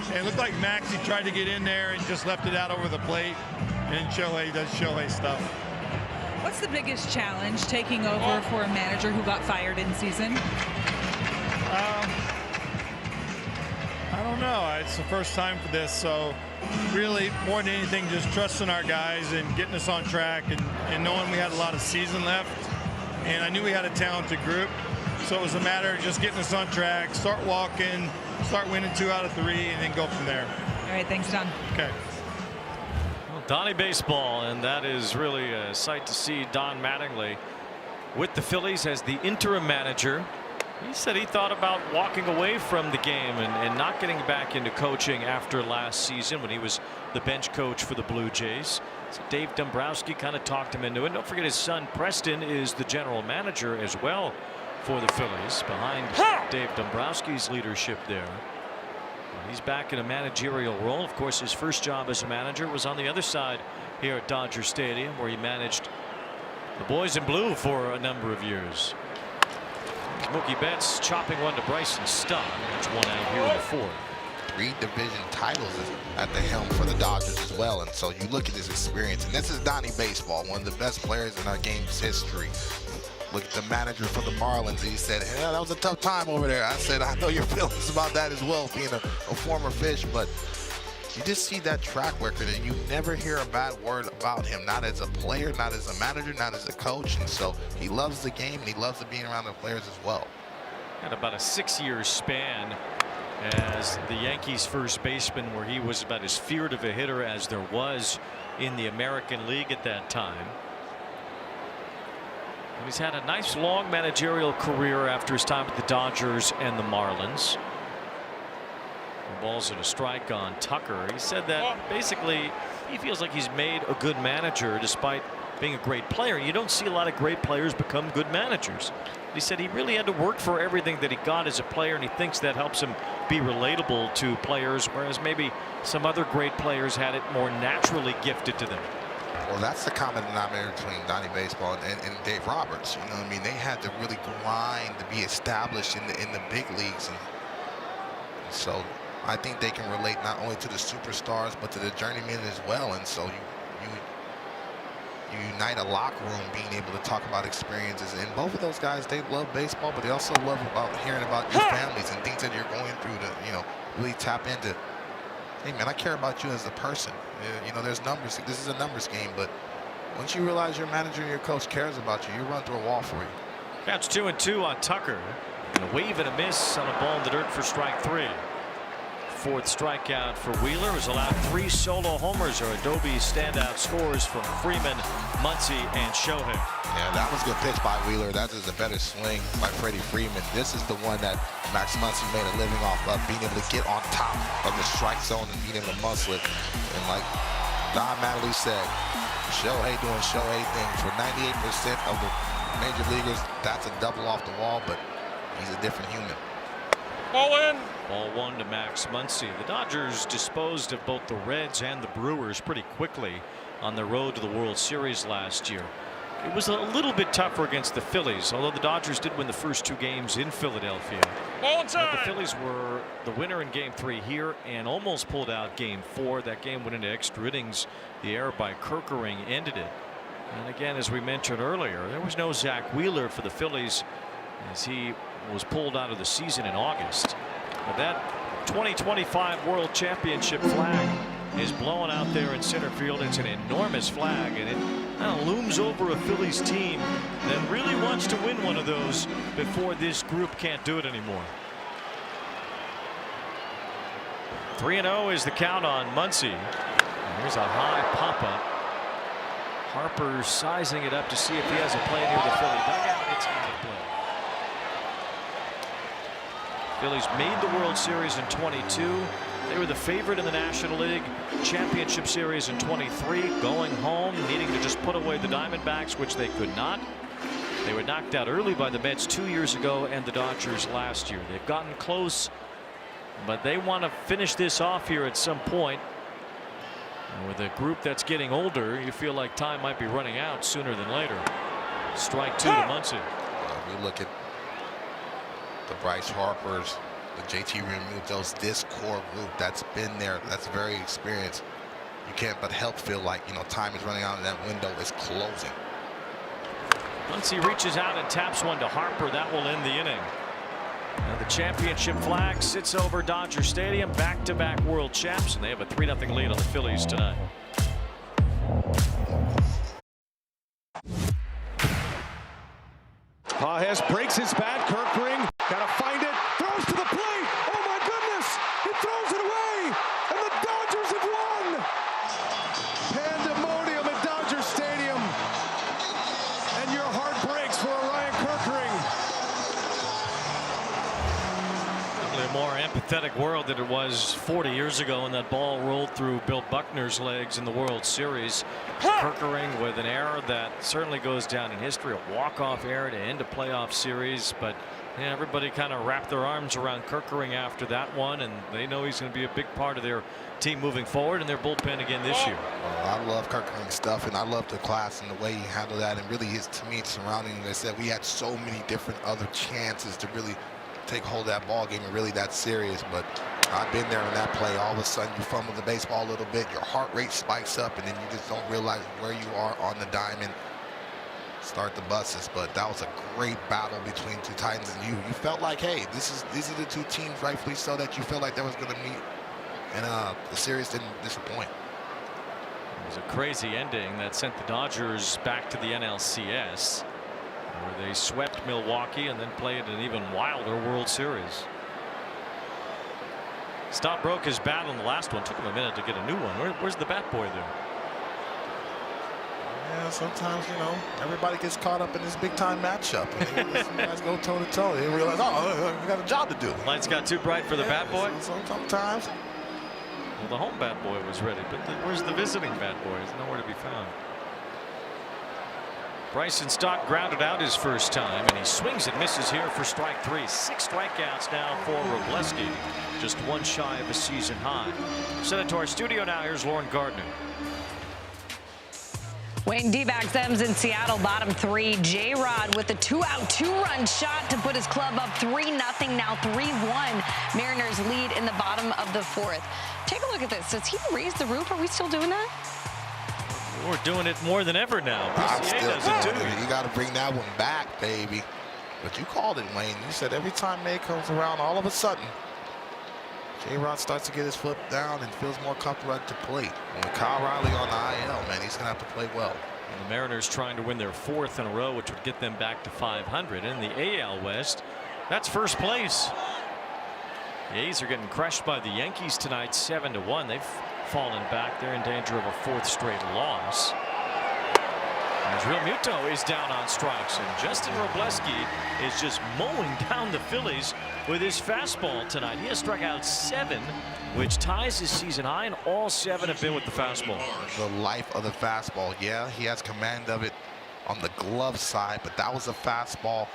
And it looked like Maxie tried to get in there and just left it out over the plate. And Shohei does Shohei stuff. What's the biggest challenge taking over for a manager who got fired in season? I don't know. It's the first time for this, so really more than anything just trusting our guys and getting us on track and knowing we had a lot of season left. And I knew we had a talented group, so it was a matter of just getting us on track, start walking, start winning 2 out of 3, and then go from there. All right, thanks, Don. Okay. Well, Donnie Baseball, and that is really a sight to see. Don Mattingly with the Phillies as the interim manager. He said he thought about walking away from the game and not getting back into coaching after last season when he was the bench coach for the Blue Jays. So Dave Dombrowski kind of talked him into it. Don't forget his son Preston is the general manager as well for the Phillies behind Dave Dombrowski's leadership there. He's back in a managerial role. Of course, his first job as a manager was on the other side here at Dodger Stadium, where he managed the boys in blue for a number of years. Mookie Betts chopping one to Bryson Stott. That's 1 out here in the 4th. 3 division titles at the helm for the Dodgers as well, and so you look at his experience, and this is Donnie Baseball, one of the best players in our game's history. Look at the manager for the Marlins. He said, "Hell, that was a tough time over there." I said, "I know your feelings about that as well, being a former Fish, but you just see that track record, and you never hear a bad word about him, not as a player, not as a manager, not as a coach." And so he loves the game, and he loves being around the players as well. Had about a 6-year span as the Yankees first baseman, where he was about as feared of a hitter as there was in the American League at that time. And he's had a nice long managerial career after his time with the Dodgers and the Marlins. The ball's at a strike on Tucker. He said that basically he feels like he's made a good manager despite being a great player. You don't see a lot of great players become good managers. He said he really had to work for everything that he got as a player, and he thinks that helps him be relatable to players, whereas maybe some other great players had it more naturally gifted to them. Well, that's the common denominator between Donnie Baseball and Dave Roberts. You know what I mean? They had to really grind to be established in the big leagues, and so I think they can relate not only to the superstars but to the journeymen as well. And so you unite a locker room being able to talk about experiences. And both of those guys, they love baseball, but they also love hearing about your families and things that you're going through to, really tap into. Hey, man, I care about you as a person. You know, there's numbers. This is a numbers game, but once you realize your manager and your coach cares about you, you run through a wall for you. Counts 2-2 on Tucker. And a wave and a miss on a ball in the dirt for strike 3. 4th strikeout for Wheeler. Has allowed 3 solo homers, or Adobe standout scores from Freeman, Muncy, and Shohei. Yeah, that was a good pitch by Wheeler. That is a better swing by Freddie Freeman. This is the one that Max Muncy made a living off of, being able to get on top of the strike zone and being able to muscle it. And like Don Mattingly said, Shohei doing Shohei things. For 98% of the major leaguers, that's a double off the wall, but he's a different human. Ball in. Ball 1 to Max Muncy. The Dodgers disposed of both the Reds and the Brewers pretty quickly on the road to the World Series last year. It was a little bit tougher against the Phillies, although the Dodgers did win the first 2 games in Philadelphia. But the Phillies were the winner in Game 3 here and almost pulled out Game 4. That game went into extra innings. The error by Kerkering ended it. And again, as we mentioned earlier, there was no Zach Wheeler for the Phillies as he was pulled out of the season in August. But that 2025 World Championship flag is blowing out there in center field. It's an enormous flag, and it kind of looms over a Phillies team that really wants to win one of those before this group can't do it anymore. 3-0 is the count on Muncy. There's a high pop-up. Harper sizing it up to see if he has a play near the Philly dugout. It's not a play. Phillies made the World Series in 22. They were the favorite in the National League Championship Series in 23, going home, needing to just put away the Diamondbacks, which they could not. They were knocked out early by the Mets 2 years ago and the Dodgers last year. They've gotten close, but they want to finish this off here at some point. And with a group that's getting older, you feel like time might be running out sooner than later. Strike 2 to Muncy. We look at the Bryce Harpers, the JT Realmutos, this core group that's been there, that's very experienced. You can't but help feel like, time is running out and that window is closing. Once he reaches out and taps one to Harper, that will end the inning. Now the championship flag sits over Dodger Stadium. Back-to-back world champs, and they have a 3-0 lead on the Phillies tonight. Pages breaks his bat. Kerkering gotta find it. Throws to the plate. Oh my goodness! He throws it away, and the Dodgers have won. Pandemonium at Dodger Stadium, and your heart breaks for Ryan Kerkering. Probably a more empathetic world than it was 40 years ago when that ball rolled through Bill Buckner's legs in the World Series. Kerkering with an error that certainly goes down in history, a walk-off error to end a playoff series. But yeah, everybody kind of wrapped their arms around Kerkering after that one, and they know he's going to be a big part of their team moving forward and their bullpen again this year. I love Kerkering's stuff, and I love the class and the way he handled that, and really his teammates surrounding him. They said we had so many different other chances to really take hold of that ball game and really that serious, but I've been there in that play. All of a sudden you fumble the baseball a little bit, your heart rate spikes up, and then you just don't realize where you are on the diamond. Start the buses. But that was a great battle between two Titans, and you felt like, hey, these are the two teams, rightfully so, that you felt like that was going to meet, and the series didn't disappoint. It was a crazy ending that sent the Dodgers back to the NLCS, where they swept Milwaukee and then played an even wilder World Series. Stott broke his bat on the last one. Took him a minute to get a new one. Where's the bat boy there? Yeah, sometimes, you know, everybody gets caught up in this big-time matchup. Some guys go toe-to-toe. They realize, oh, we got a job to do. Lights got too bright for the bat boy? Sometimes. Well, the home bat boy was ready, but where's the visiting bat boy? He's nowhere to be found. Bryson Stott grounded out his first time, and he swings and misses here for strike 3. 6 strikeouts now for Robleski, just one shy of a season high. Send it to our studio now. Here's Lauren Gardner. Wayne D-backs them's in Seattle, bottom 3. J-Rod with a 2-out, 2-run shot to put his club up 3-0, now 3-1. Mariners lead in the bottom of the 4th. Take a look at this. Does he raise the roof? Are we still doing that? We're doing it more than ever now. I'm still doing it. You got to bring that one back, baby. But you called it, Wayne. You said every time May comes around, all of a sudden, J-Rod starts to get his foot down and feels more comfortable at the plate. And with Kyle Riley on the IL, man, he's going to have to play well. And the Mariners trying to win their 4th in a row, which would get them back to 500. In the AL West, that's first place. The A's are getting crushed by the Yankees tonight, 7-1. They've fallen back. They're in danger of a 4th straight loss. As Real Muto is down on strikes, and Justin Robleski is just mowing down the Phillies with his fastball tonight. He has struck out 7, which ties his season high, and all 7 have been with the fastball. The life of the fastball. Yeah, he has command of it on the glove side, but that was a fastball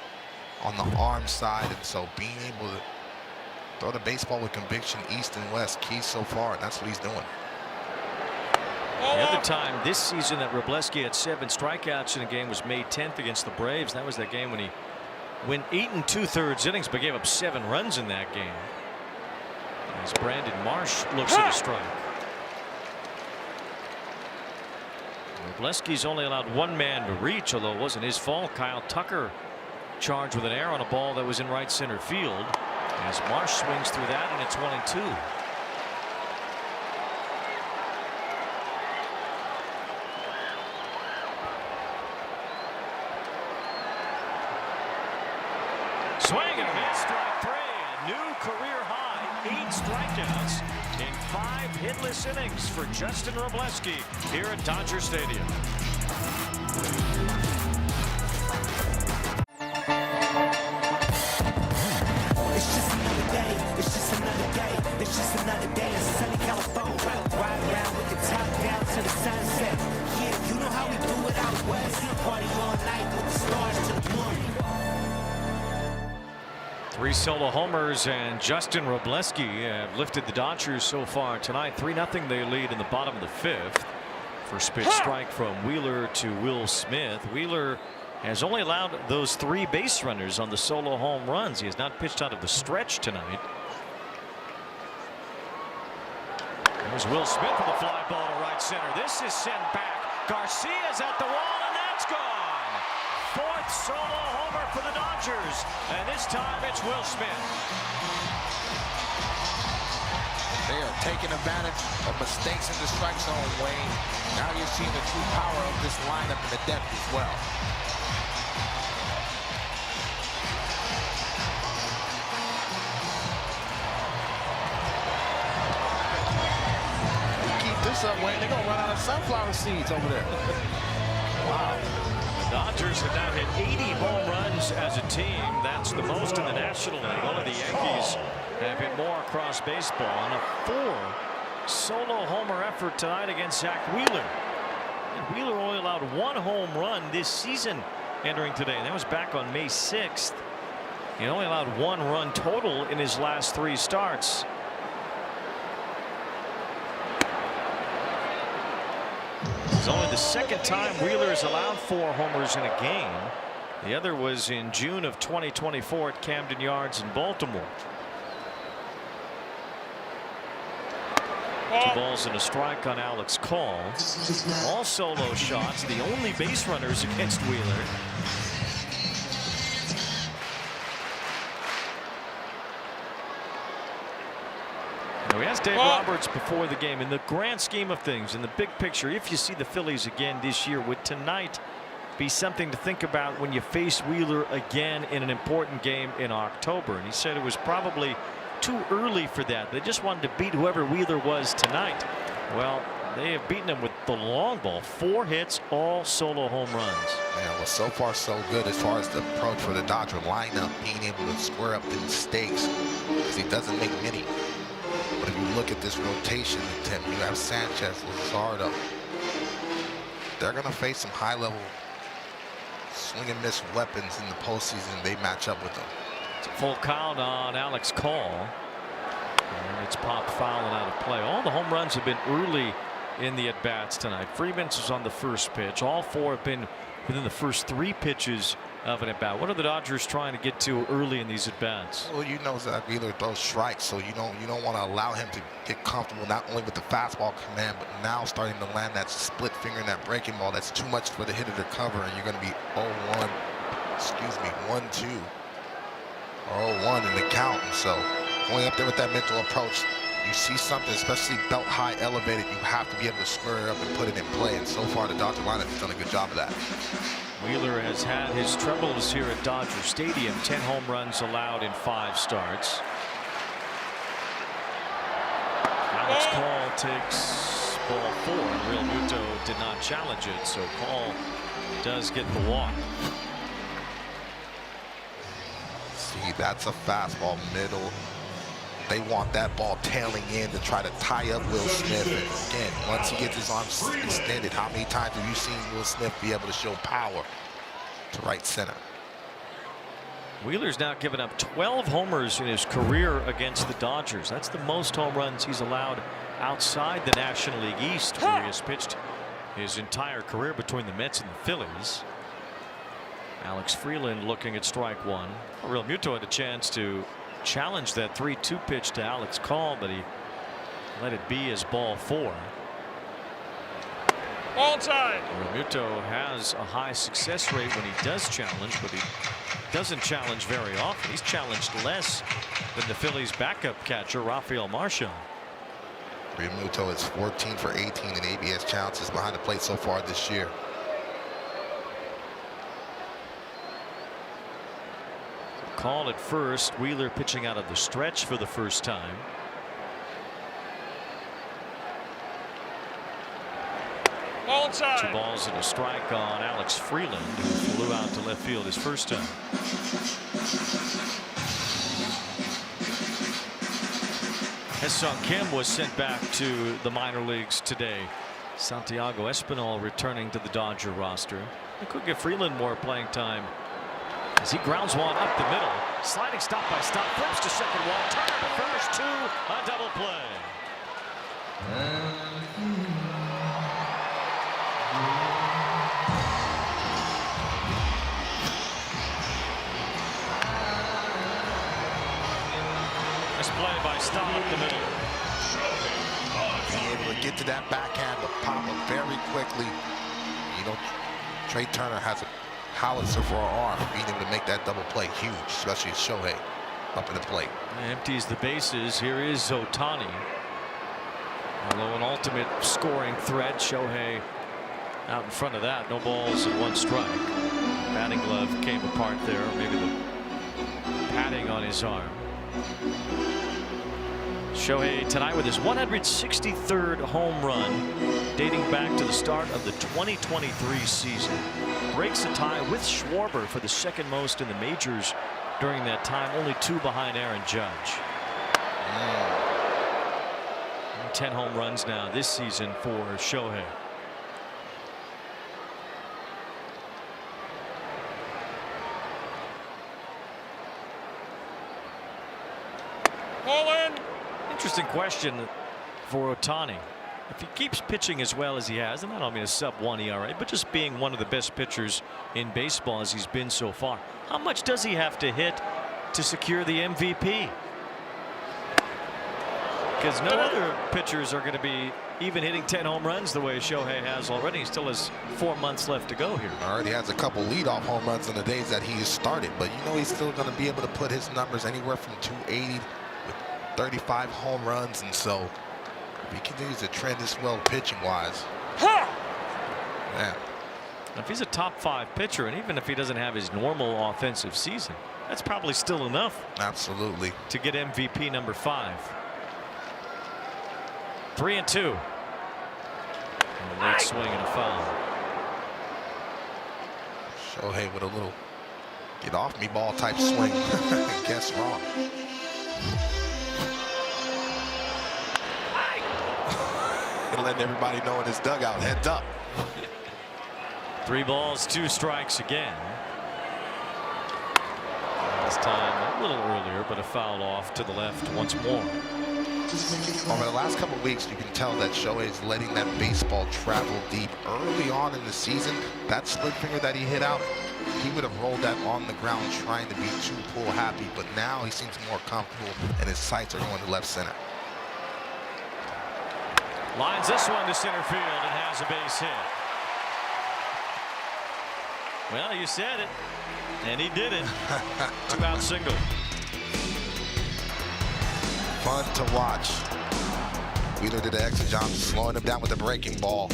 on the arm side, and so being able to throw the baseball with conviction east and west, key so far, and that's what he's doing. The other time this season that Robleski had 7 strikeouts in a game was May 10th against the Braves. That was that game when he went 8 2/3 innings but gave up 7 runs in that game. As Brandon Marsh looks at a strike. Robleski's only allowed 1 man to reach, although it wasn't his fault. Kyle Tucker charged with an error on a ball that was in right center field. As Marsh swings through that, and it's 1-2. Swing and a miss, strike 3. A new career high, 8 strikeouts in 5 hitless innings for Justin Robleski here at Dodger Stadium. It's just another day. It's just another day. It's just another day in sunny California. Ride around with the top down to the sunset. Yeah, you know how we do it out west. Party all night with the stars to the morning. 3 solo homers, and Justin Robleski have lifted the Dodgers so far tonight. 3-0 they lead in the bottom of the 5th. First pitch strike from Wheeler to Will Smith. Wheeler has only allowed those 3 base runners on the solo home runs. He has not pitched out of the stretch tonight. There's Will Smith with a fly ball to right center. This is sent back. Garcia's at the wall, and that's gone. 4th 10th solo homer for the Dodgers. And this time it's Will Smith. They are taking advantage of mistakes in the strike zone, Wayne. Now you're seeing the true power of this lineup and the depth as well. Keep this up, Wayne. They're going to run out of sunflower seeds over there. Wow. The Dodgers have now hit 80 home runs as a team. That's the most in the National League. Only the Yankees have hit more across baseball. And a 4 solo homer effort tonight against Zach Wheeler. And Wheeler only allowed 1 home run this season entering today. And that was back on May 6th. He only allowed 1 run total in his last 3 starts. It's only the second time Wheeler has allowed 4 homers in a game. The other was in June of 2024 at Camden Yards in Baltimore. 2 balls and a strike on Alex Call. All solo shots, the only base runners against Wheeler. Now we asked Dave Roberts before the game, in the grand scheme of things, in the big picture, if you see the Phillies again this year, would tonight be something to think about when you face Wheeler again in an important game in October? And he said it was probably too early for that. They just wanted to beat whoever Wheeler was tonight. Well, they have beaten him with the long ball. 4 hits, all solo home runs. Yeah, well, so far so good as far as the approach for the Dodger lineup, being able to square up the mistakes, because he doesn't make many. But if you look at this rotation, Tim, you have Sanchez, Luzardo. They're going to face some high-level swing and miss weapons in the postseason. They match up with them. It's a full count on Alex Call. And it's popped foul and out of play. All the home runs have been early in the at-bats tonight. Freeman's was on the first pitch. All 4 have been within the first 3 pitches of an at-bat. What are the Dodgers trying to get to early in these at-bats? Well, you know Zach Wheeler throws strikes, so you don't want to allow him to get comfortable not only with the fastball command, but now starting to land that split finger and that breaking ball. That's too much for the hitter to cover, and you're going to be 0-1. Excuse me, 1-2. Or 0-1 in the count. And so going up there with that mental approach, you see something, especially belt high elevated, you have to be able to square it up and put it in play. And so far, the Dodger lineup has done a good job of that. Wheeler has had his troubles here at Dodger Stadium. 10 home runs allowed in 5 starts. Alex Call takes ball 4. Real Muto did not challenge it, so Call does get the walk. See, that's a fastball middle. They want that ball tailing in to try to tie up Will Smith. And again, once he gets his arms extended, how many times have you seen Will Smith be able to show power to right center? Wheeler's now given up 12 homers in his career against the Dodgers. That's the most home runs he's allowed outside the National League East, where he has pitched his entire career between the Mets and the Phillies. Alex Freeland looking at strike 1. Real Muto had a chance to challenge that 3-2 pitch to Alex Call, but he let it be as ball 4. All time. Real Muto has a high success rate when he does challenge, but he doesn't challenge very often. He's challenged less than the Phillies backup catcher Rafael Marchand. Real Muto is 14 for 18 in ABS challenges behind the plate so far this year. Call at first. Wheeler pitching out of the stretch for the first time. All time. 2 balls and a strike on Alex Freeland, who flew out to left field his first time. Ha-Seong Kim was sent back to the minor leagues today. Santiago Espinal returning to the Dodger roster. It could give Freeland more playing time as he grounds one up the middle. Sliding stop by stop, flips to second wall, Turner to first, 2, a double play. Nice play by Staub up the middle. Being able to get to that backhand, but pop up very quickly. You know, Trey Turner has howitzer for our arm. Being able to make that double play huge, especially Shohei up in the plate. Empties the bases. Here is Ohtani. Although an ultimate scoring threat, Shohei out in front of that. No balls and 1 strike. Batting glove came apart there. Maybe the padding on his arm. Shohei tonight with his 163rd home run dating back to the start of the 2023 season. Breaks a tie with Schwarber for the second most in the majors during that time, only 2 behind Aaron Judge. 10 home runs now this season for Shohei. Interesting question for Ohtani. If he keeps pitching as well as he has, and I don't mean a sub-1 ERA, but just being one of the best pitchers in baseball as he's been so far, how much does he have to hit to secure the MVP? Because no other pitchers are going to be even hitting 10 home runs the way Shohei has already. He still has 4 months left to go here. Already has a couple leadoff home runs on the days that he has started, but you know he's still going to be able to put his numbers anywhere from 280 with 35 home runs, and so if he continues to trend this well pitching-wise, man. If he's a top 5 pitcher, and even if he doesn't have his normal offensive season, that's probably still enough. Absolutely. To get MVP number 5. 3-2. And a late swing and a foul. Shohei with a little get off me ball type swing. Guess wrong. And letting everybody know in his dugout, heads up. 3 balls, 2 strikes again. This time a little earlier, but a foul off to the left once more. Over the last couple of weeks, you can tell that Shohei is letting that baseball travel deep. Early on in the season, that split finger that he hit out, he would have rolled that on the ground trying to be too pull happy, but now he seems more comfortable and his sights are going to left center. Lines this one to center field and has a base hit. Well, you said it, and he did it. 2-out single. Fun to watch. Wheeler did an excellent job slowing him down with the breaking ball.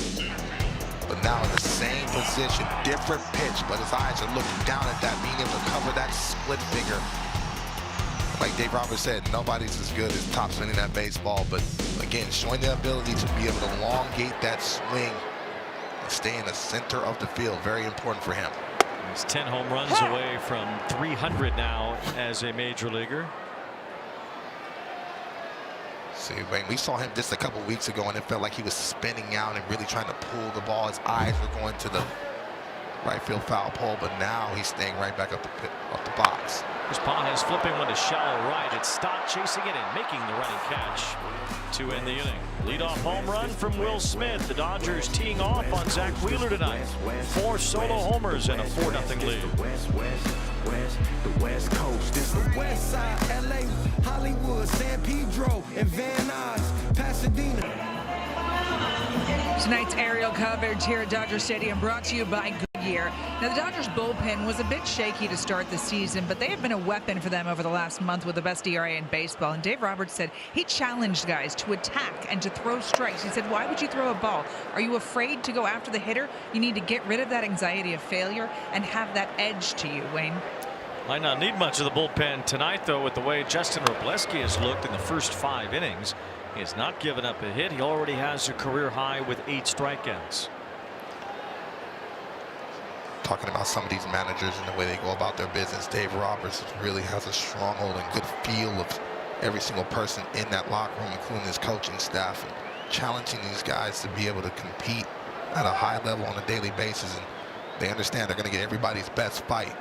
But now in the same position, different pitch, but his eyes are looking down at that, being able to cover that split finger. Like Dave Roberts said, nobody's as good as top spinning that baseball, but again, showing the ability to be able to elongate that swing and stay in the center of the field. Very important for him. He's 10 home runs away from 300 now as a major leaguer. See, Wayne, we saw him just a couple weeks ago, and it felt like he was spinning out and really trying to pull the ball. His eyes were going to the right field foul pole, but now he's staying right back up the box. Espan is flipping one to shallow right. It's Stott chasing it and making the running catch to end the inning. Leadoff home run from Will Smith. The Dodgers teeing off on Zach Wheeler tonight. 4 solo homers and a 4-0 lead. The West Coast. This the West Side, LA, Hollywood, San Pedro, and Van Nuys, Pasadena. Tonight's aerial coverage here at Dodger Stadium brought to you by Goodyear. Now, the Dodgers bullpen was a bit shaky to start the season, but they have been a weapon for them over the last month with the best ERA in baseball. And Dave Roberts said he challenged guys to attack and to throw strikes. He said, why would you throw a ball? Are you afraid to go after the hitter? You need to get rid of that anxiety of failure and have that edge to you, Wayne. Might not need much of the bullpen tonight, though, with the way Justin Robleski has looked in the first 5 innings. He has not given up a hit. He already has a career high with 8 strikeouts. Talking about some of these managers and the way they go about their business, Dave Roberts really has a stronghold and good feel of every single person in that locker room, including his coaching staff, and challenging these guys to be able to compete at a high level on a daily basis. And they understand they're going to get everybody's best fight.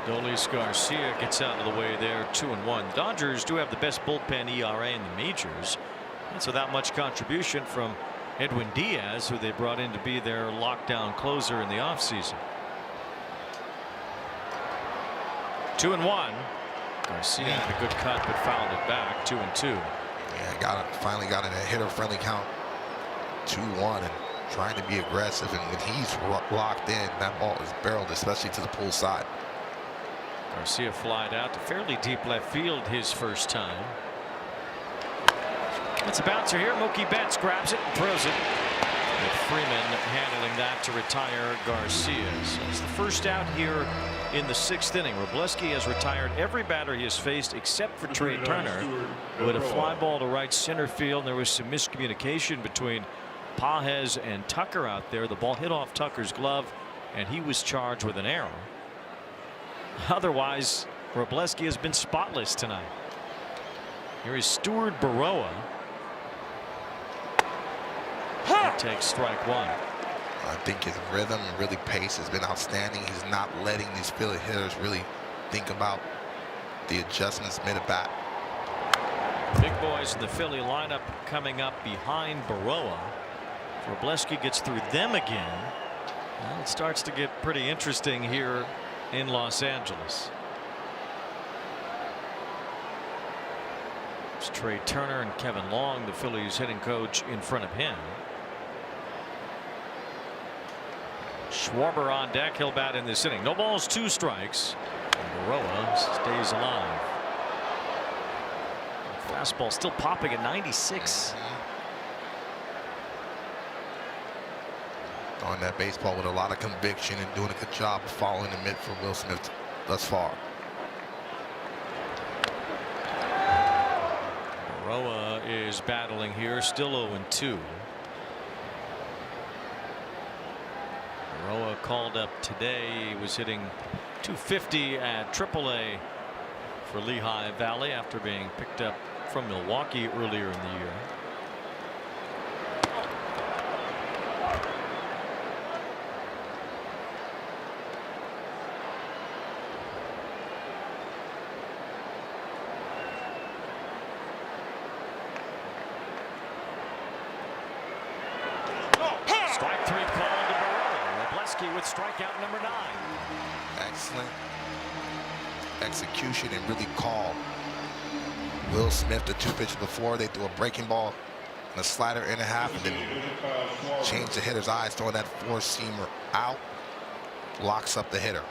Adolis Garcia gets out of the way there, 2-1. Dodgers do have the best bullpen ERA in the majors. That's without much contribution from Edwin Diaz, who they brought in to be their lockdown closer in the offseason. 2-1. Garcia had a good cut, but fouled it back. 2-2. Yeah, finally got in a hitter-friendly count. 2-1, and trying to be aggressive, and when he's locked in, that ball is barreled, especially to the pull side. Garcia flied out to fairly deep left field his first time. It's a bouncer here. Mookie Betts grabs it and throws it. And Freeman handling that to retire Garcia. So it's the first out here in the 6th inning. Robleski has retired every batter he has faced except for Trey Turner, who had a fly ball to right center field. There was some miscommunication between Pages and Tucker out there. The ball hit off Tucker's glove, and he was charged with an error. Otherwise, Robleski has been spotless tonight. Here is Stuart Baroa. He takes strike one. I think his rhythm and really pace has been outstanding. He's not letting these Philly hitters really think about the adjustments mid at bat. Big boys in the Philly lineup coming up behind Baroa. Robleski gets through them again. Well, it starts to get pretty interesting here in Los Angeles. It's Trey Turner and Kevin Long, the Phillies hitting coach, in front of him. Schwarber on deck. He'll bat in this inning. No balls, 2 strikes. And Baroa stays alive. Fastball still popping at 96. On that baseball with a lot of conviction and doing a good job of following the mid for Will Smith thus far. Baroa is battling here, still 0-2. Baroa called up today. He was hitting .250 at AAA for Lehigh Valley after being picked up from Milwaukee earlier in the year. Strike 3 called to Baroa. Robleski with strikeout number 9. Excellent execution and really call Will Smith the 2 pitches before. They threw a breaking ball and a slider in a half, and then change the hitter's eyes, throwing that 4-seamer out, locks up the hitter.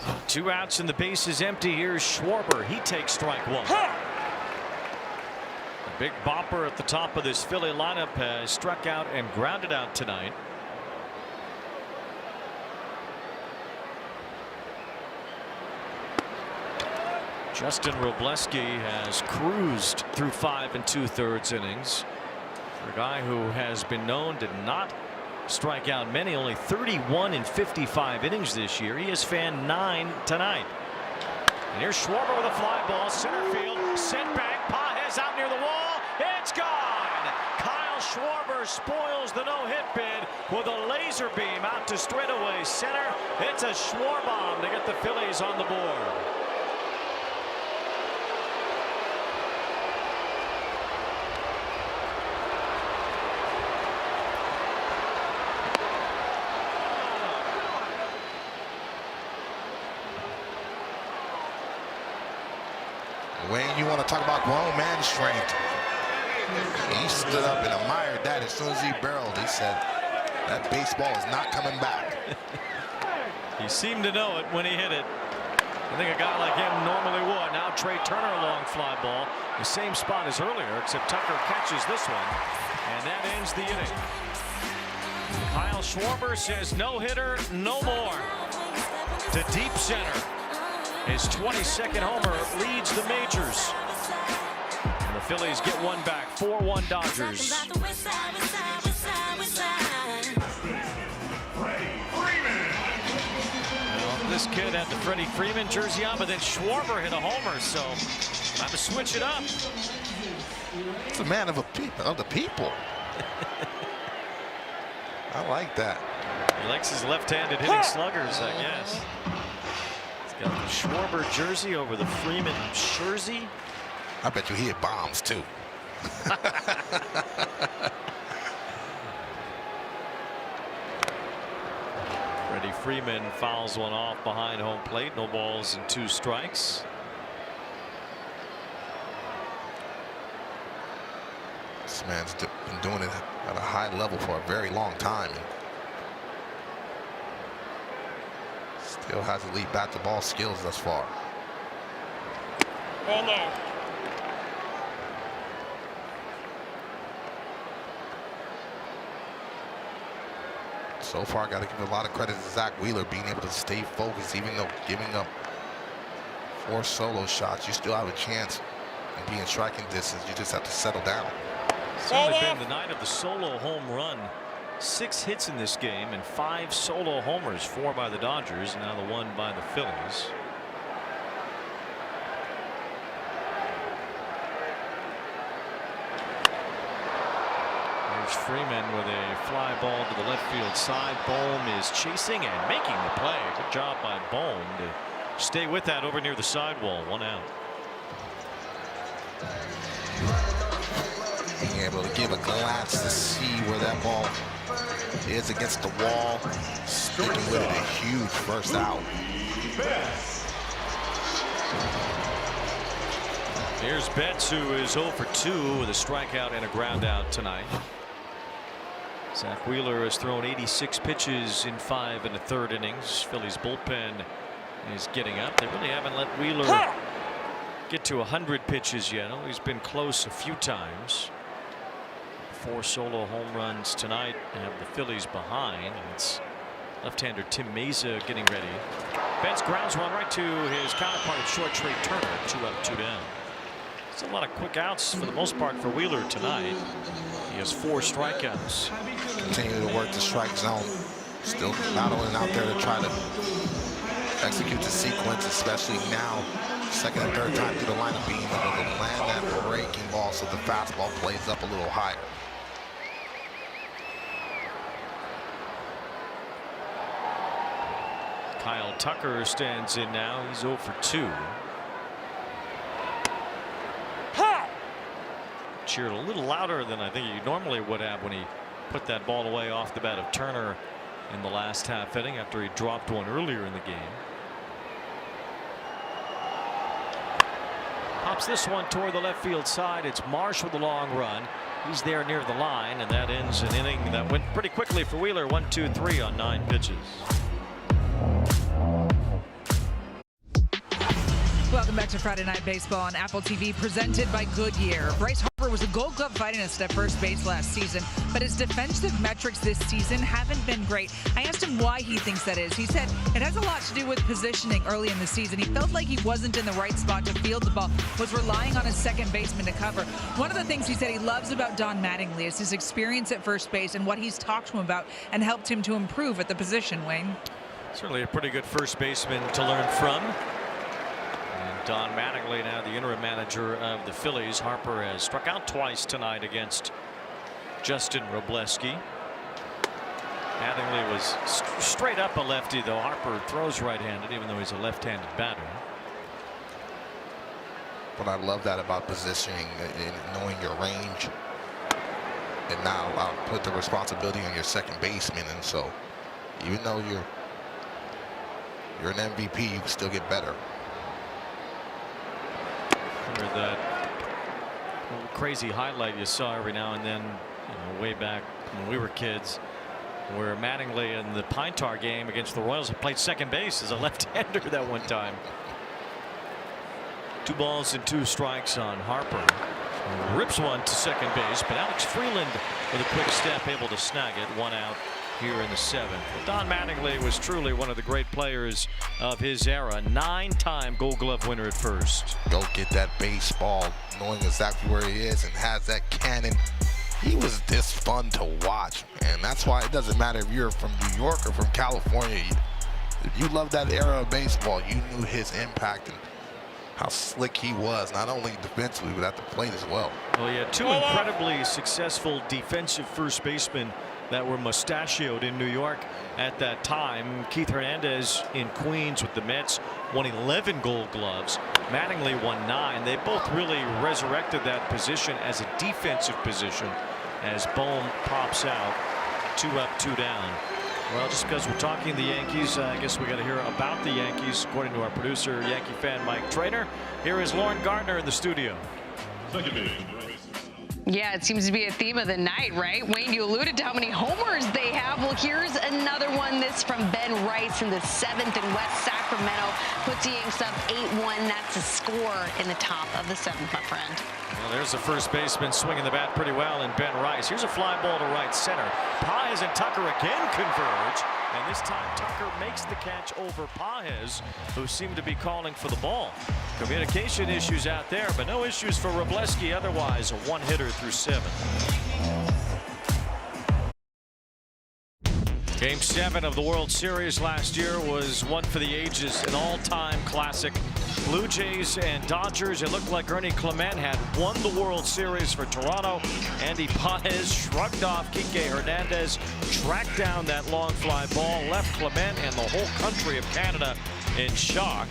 So 2 outs and the base is empty. Here's Schwarber. He takes strike 1. A big bopper at the top of this Philly lineup has struck out and grounded out tonight. Justin Robleski has cruised through 5 2/3 innings. For a guy who has been known to not strike out many, only 31 in 55 innings this year. He has fanned 9 tonight. And here's Schwarber with a fly ball, center field, sent back. Pages out near the wall. It's gone. Kyle Schwarber spoils the no-hit bid with a laser beam out to straightaway center. It's a Schwarbomb to get the Phillies on the board. Wayne, you want to talk about grown man strength. He stood up and admired that as soon as he barreled. He said, that baseball is not coming back. He seemed to know it when he hit it. I think a guy like him normally would. Now Trey Turner, a long fly ball. The same spot as earlier, except Tucker catches this one. And that ends the inning. Kyle Schwarber says no hitter, no more. To deep center. His 22nd homer leads the majors. And the Phillies get one back. 4-1 Dodgers. Well, this kid had the Freddie Freeman jersey on, but then Schwarber hit a homer, so time to switch it up. It's a man of the people. I like that. He likes his left-handed hitting sluggers, I guess. Got the Schwarber jersey over the Freeman jersey. I bet you he hit bombs too. Freddie Freeman fouls one off behind home plate. No balls and 2 strikes. man's been doing it at a high level for a very long time. Still has elite bat-to-ball skills thus far. Oh, no. So far, got to give a lot of credit to Zach Wheeler being able to stay focused, even though giving up 4 solo shots. You still have a chance and be in striking distance. You just have to settle down. It's only been the night of the solo home run. 6 hits in this game and 5 solo homers, 4 by the Dodgers, and now the 1 by the Phillies. There's Freeman with a fly ball to the left field side. Bohm is chasing and making the play. Good job by Bohm to stay with that over near the sidewall. 1 out. Being able to give a glance to see where that ball is against the wall. Sticking with it, a huge first out. Here's Betts, who is 0 for 2 with a strikeout and a ground out tonight. Zach Wheeler has thrown 86 pitches in 5 1/3 innings. Phillies bullpen is getting up. They really haven't let Wheeler get to 100 pitches yet. Oh, he's been close a few times. 4 solo home runs tonight have the Phillies behind. It's left-hander Tim Meza getting ready. Betts grounds one right to his counterpart at short, Trey Turner. 2 up, 2 down. It's a lot of quick outs for the most part for Wheeler tonight. He has 4 strikeouts. Continue to work the strike zone. Still battling out there to try to execute the sequence, especially now. Second and third time through the lineup, being able to land that breaking ball so the fastball plays up a little higher. Kyle Tucker stands in now. He's 0 for 2. Cheered a little louder than I think he normally would have when he put that ball away off the bat of Turner in the last half inning after he dropped one earlier in the game. Pops this one toward the left field side. It's Marsh with a long run. He's there near the line, and that ends an inning that went pretty quickly for Wheeler. 1, 2, 3 on 9 pitches. Welcome back to Friday Night Baseball on Apple TV, presented by Goodyear. Bryce Harper was a Gold Glove finalist at first base last season, but his defensive metrics this season haven't been great. I asked him why he thinks that is. He said it has a lot to do with positioning early in the season. He felt like he wasn't in the right spot to field the ball, was relying on his second baseman to cover. One of the things he said he loves about Don Mattingly is his experience at first base and what he's talked to him about and helped him to improve at the position, Wayne. Certainly a pretty good first baseman to learn from. Don Mattingly, now the interim manager of the Phillies. Harper has struck out twice tonight against Justin Robleski. Mattingly was straight up a lefty, though. Harper throws right-handed, even though he's a left-handed batter. But I love that about positioning and knowing your range. And now I'll put the responsibility on your second baseman. And so even though you're an MVP, you can still get better. Remember that crazy highlight you saw every now and then, way back when we were kids, where Mattingly in the Pine Tar game against the Royals played second base as a left-hander that one time. 2 balls and 2 strikes on Harper. Rips one to second base, but Alex Freeland with a quick step able to snag it. 1 out here in the 7th. Don Mattingly was truly one of the great players of his era. 9-time Gold Glove winner at first. Go get that baseball, knowing exactly where he is and has that cannon. He was this fun to watch, and that's why it doesn't matter if you're from New York or from California. If you love that era of baseball, you knew his impact and how slick he was, not only defensively but at the plate as well. Well, he had 2 incredibly successful defensive first basemen that were mustachioed in New York at that time. Keith Hernandez in Queens with the Mets won 11 Gold Gloves. Mattingly won 9. They both really resurrected that position as a defensive position as Bohm pops out. 2 up, 2 down. Well, just because we're talking the Yankees, I guess we got to hear about the Yankees. According to our producer, Yankee fan Mike Trainer, here is Lauren Gardner in the studio. Second base. Yeah, it seems to be a theme of the night, right? Wayne, you alluded to how many homers they have. Well, here's another one. This from Ben Rice in the 7th in West Sacramento. Puts the Yanks up 8-1. That's a score in the top of the 7th, my friend. Well, there's the first baseman swinging the bat pretty well in Ben Rice. Here's a fly ball to right center. Paez and Tucker again converge. And this time Tucker makes the catch over Paez, who seemed to be calling for the ball. Communication issues out there, but no issues for Wrobleski. Otherwise, a one-hitter through 7. Game 7 of the World Series last year was one for the ages, an all-time classic. Blue Jays and Dodgers. It looked like Ernie Clement had won the World Series for Toronto. Andy Paez shrugged off Kike Hernandez, tracked down that long fly ball, left Clement and the whole country of Canada in shock.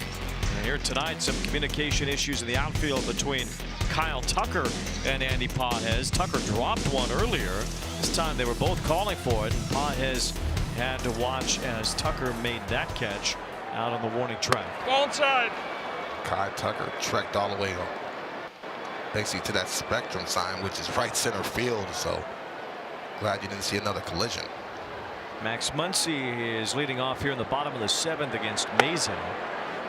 And here tonight, some communication issues in the outfield between Kyle Tucker and Andy Paez. Tucker dropped one earlier. This time they were both calling for it, and Paez had to watch as Tucker made that catch out on the warning track. Ball inside. Kyle Tucker trekked all the way up, basically to that spectrum sign, which is right center field. So glad you didn't see another collision. Max Muncy is leading off here in the bottom of the 7th against Mesa.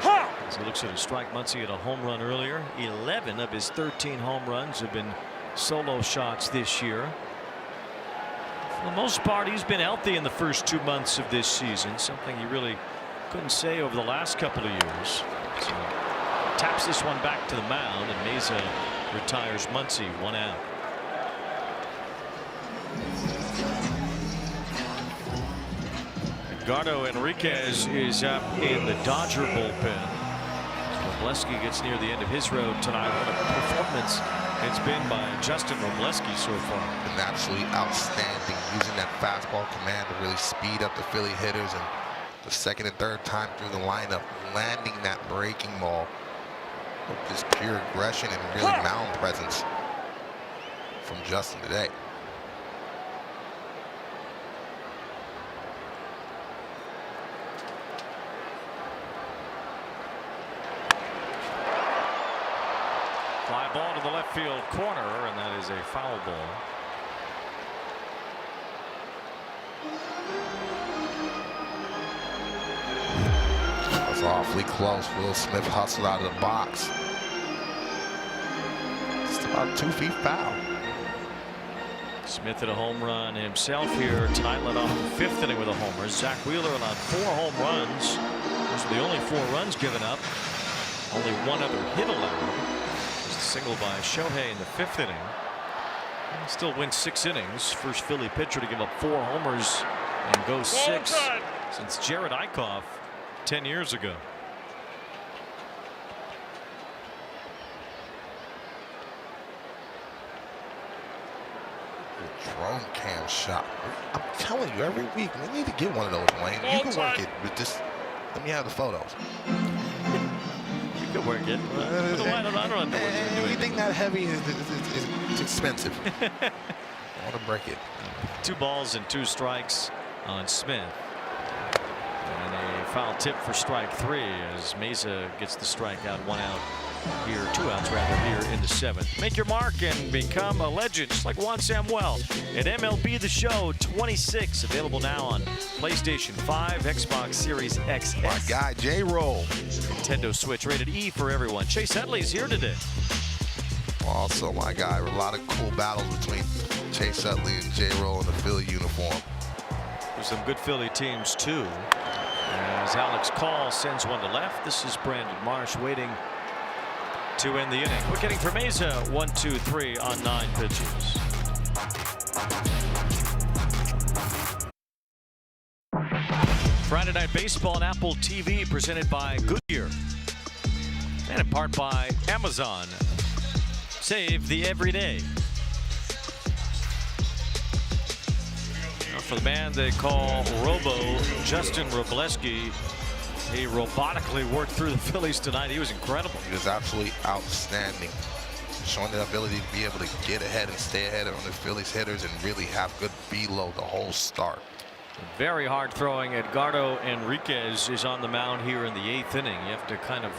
As he looks at a strike, Muncy had a home run earlier. 11 of his 13 home runs have been solo shots this year. For the most part, he's been healthy in the first 2 months of this season, something you really couldn't say over the last couple of years. So taps this one back to the mound, and Mesa retires Muncy, 1 out. Edgardo Enriquez is up in the Dodger bullpen. Wrobleski gets near the end of his road tonight. What a performance it's been by Justin Wrobleski so far. And absolutely outstanding, using that fastball command to really speed up the Philly hitters, and the second and third time through the lineup, landing that breaking ball with just pure aggression and really mound presence from Justin today. Fly ball to the left field corner, and that is a foul ball. That's awfully close. Will Smith hustled out of the box. Just about 2 feet foul. Smith hit a home run himself here tonight, led off the 5th inning with a homer. Zach Wheeler allowed 4 home runs. Those are the only 4 runs given up. Only 1 other hit allowed. Just a single by Shohei in the 5th inning. He still wins 6 innings. First Philly pitcher to give up 4 homers and go 6 since Jared Eichhoff 10 years ago. The drone cam shot. I'm telling you, every week we need to get one of those, Wayne. You can work it with this. Let me have the photos. You can work it. I don't know. Anything that heavy is expensive. I want to break it. 2 balls and 2 strikes on Smith. And a foul tip for strike 3 as Mesa gets the strikeout. 1 out here, 2 outs rather here in the 7th. Make your mark and become a legend, just like Juan Samuel at MLB The Show 26, available now on PlayStation 5, Xbox Series X. My guy J-Roll. Nintendo Switch, rated E for everyone. Chase Utley's here today. Also, my guy, a lot of cool battles between Chase Utley and J-Roll in the Philly uniform. There's some good Philly teams too. As Alex Call sends one to left, this is Brandon Marsh waiting to end the inning. Quick inning for Mesa, 1, 2, 3 on 9 pitches. Friday Night Baseball on Apple TV, presented by Goodyear and in part by Amazon. Save the everyday. For the man they call Robo, Justin Wrobleski, he robotically worked through the Phillies tonight. He was incredible. He was absolutely outstanding, showing the ability to be able to get ahead and stay ahead on the Phillies hitters and really have good velo the whole start. Very hard throwing Edgardo Enriquez is on the mound here in the 8th inning. You have to kind of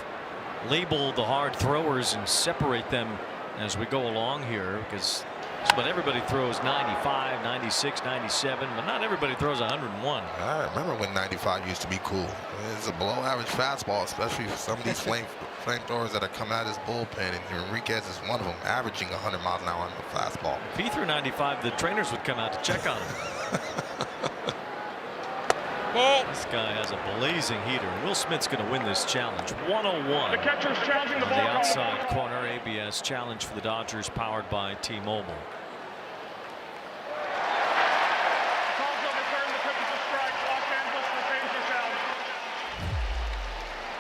label the hard throwers and separate them as we go along here, because But everybody throws 95, 96, 97, but not everybody throws 101. I remember when 95 used to be cool. It's a below average fastball, especially for some of these flamethrowers that are coming out of his bullpen, and Enriquez is one of them, averaging 100 miles an hour on the fastball. If he threw 95, the trainers would come out to check on him. This guy has a blazing heater. Will Smith's going to win this challenge. 101. The catcher's challenging the On ball. the outside corner, ABS challenge for the Dodgers, powered by T-Mobile.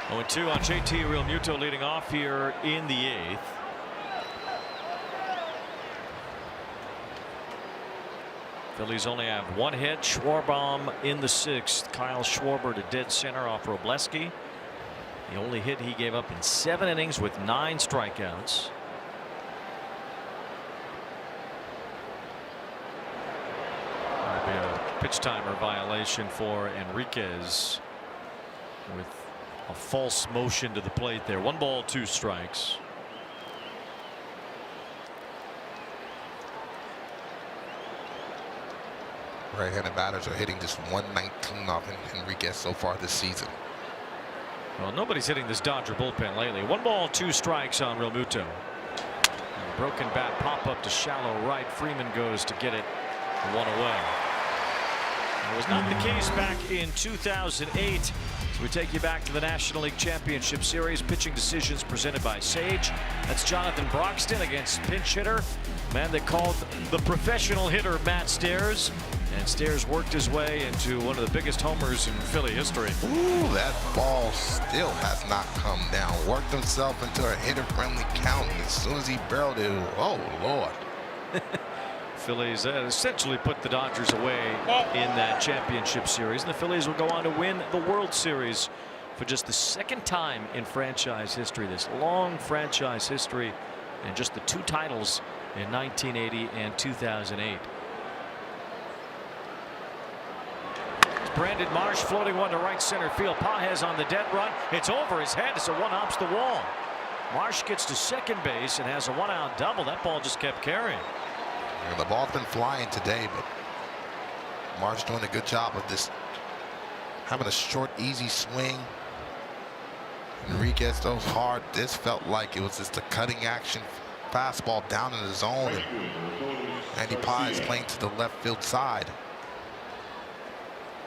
0-2 on JT Realmuto leading off here in the 8th. Phillies only have one hit. Schwarbaum in the 6th. Kyle Schwarber to dead center off Robleski. The only hit he gave up in 7 innings with 9 strikeouts. That'll be a pitch timer violation for Enriquez with a false motion to the plate there. 1 ball, 2 strikes. Right-handed batters are hitting just 119 off Enriquez so far this season. Well, nobody's hitting this Dodger bullpen lately. 1 ball, 2 strikes on Realmuto. And a broken bat pop up to shallow right. Freeman goes to get it 1 away. It was not the case back in 2008. So we take you back to the National League Championship Series. Pitching decisions presented by Sage. That's Jonathan Broxton against pinch hitter, man they called the professional hitter Matt Stairs. And Stairs worked his way into one of the biggest homers in Philly history. Ooh, that ball still has not come down. Worked himself into a hitter-friendly count. And as soon as he barreled it, oh, Lord. Phillies essentially put the Dodgers away in that championship series. And the Phillies will go on to win the World Series for just the 2nd time in franchise history. This long franchise history, and just the 2 titles in 1980 and 2008. Brandon Marsh floating one to right center field. Pages on the dead run. It's over his head as the one hops the wall. Marsh gets to second base and has a 1-out double. That ball just kept carrying. Yeah, the ball's been flying today, but Marsh doing a good job of this, having a short, easy swing. Enriquez throws hard. This felt like it was just a cutting action fastball down in the zone. And Andy Pages playing to the left field side.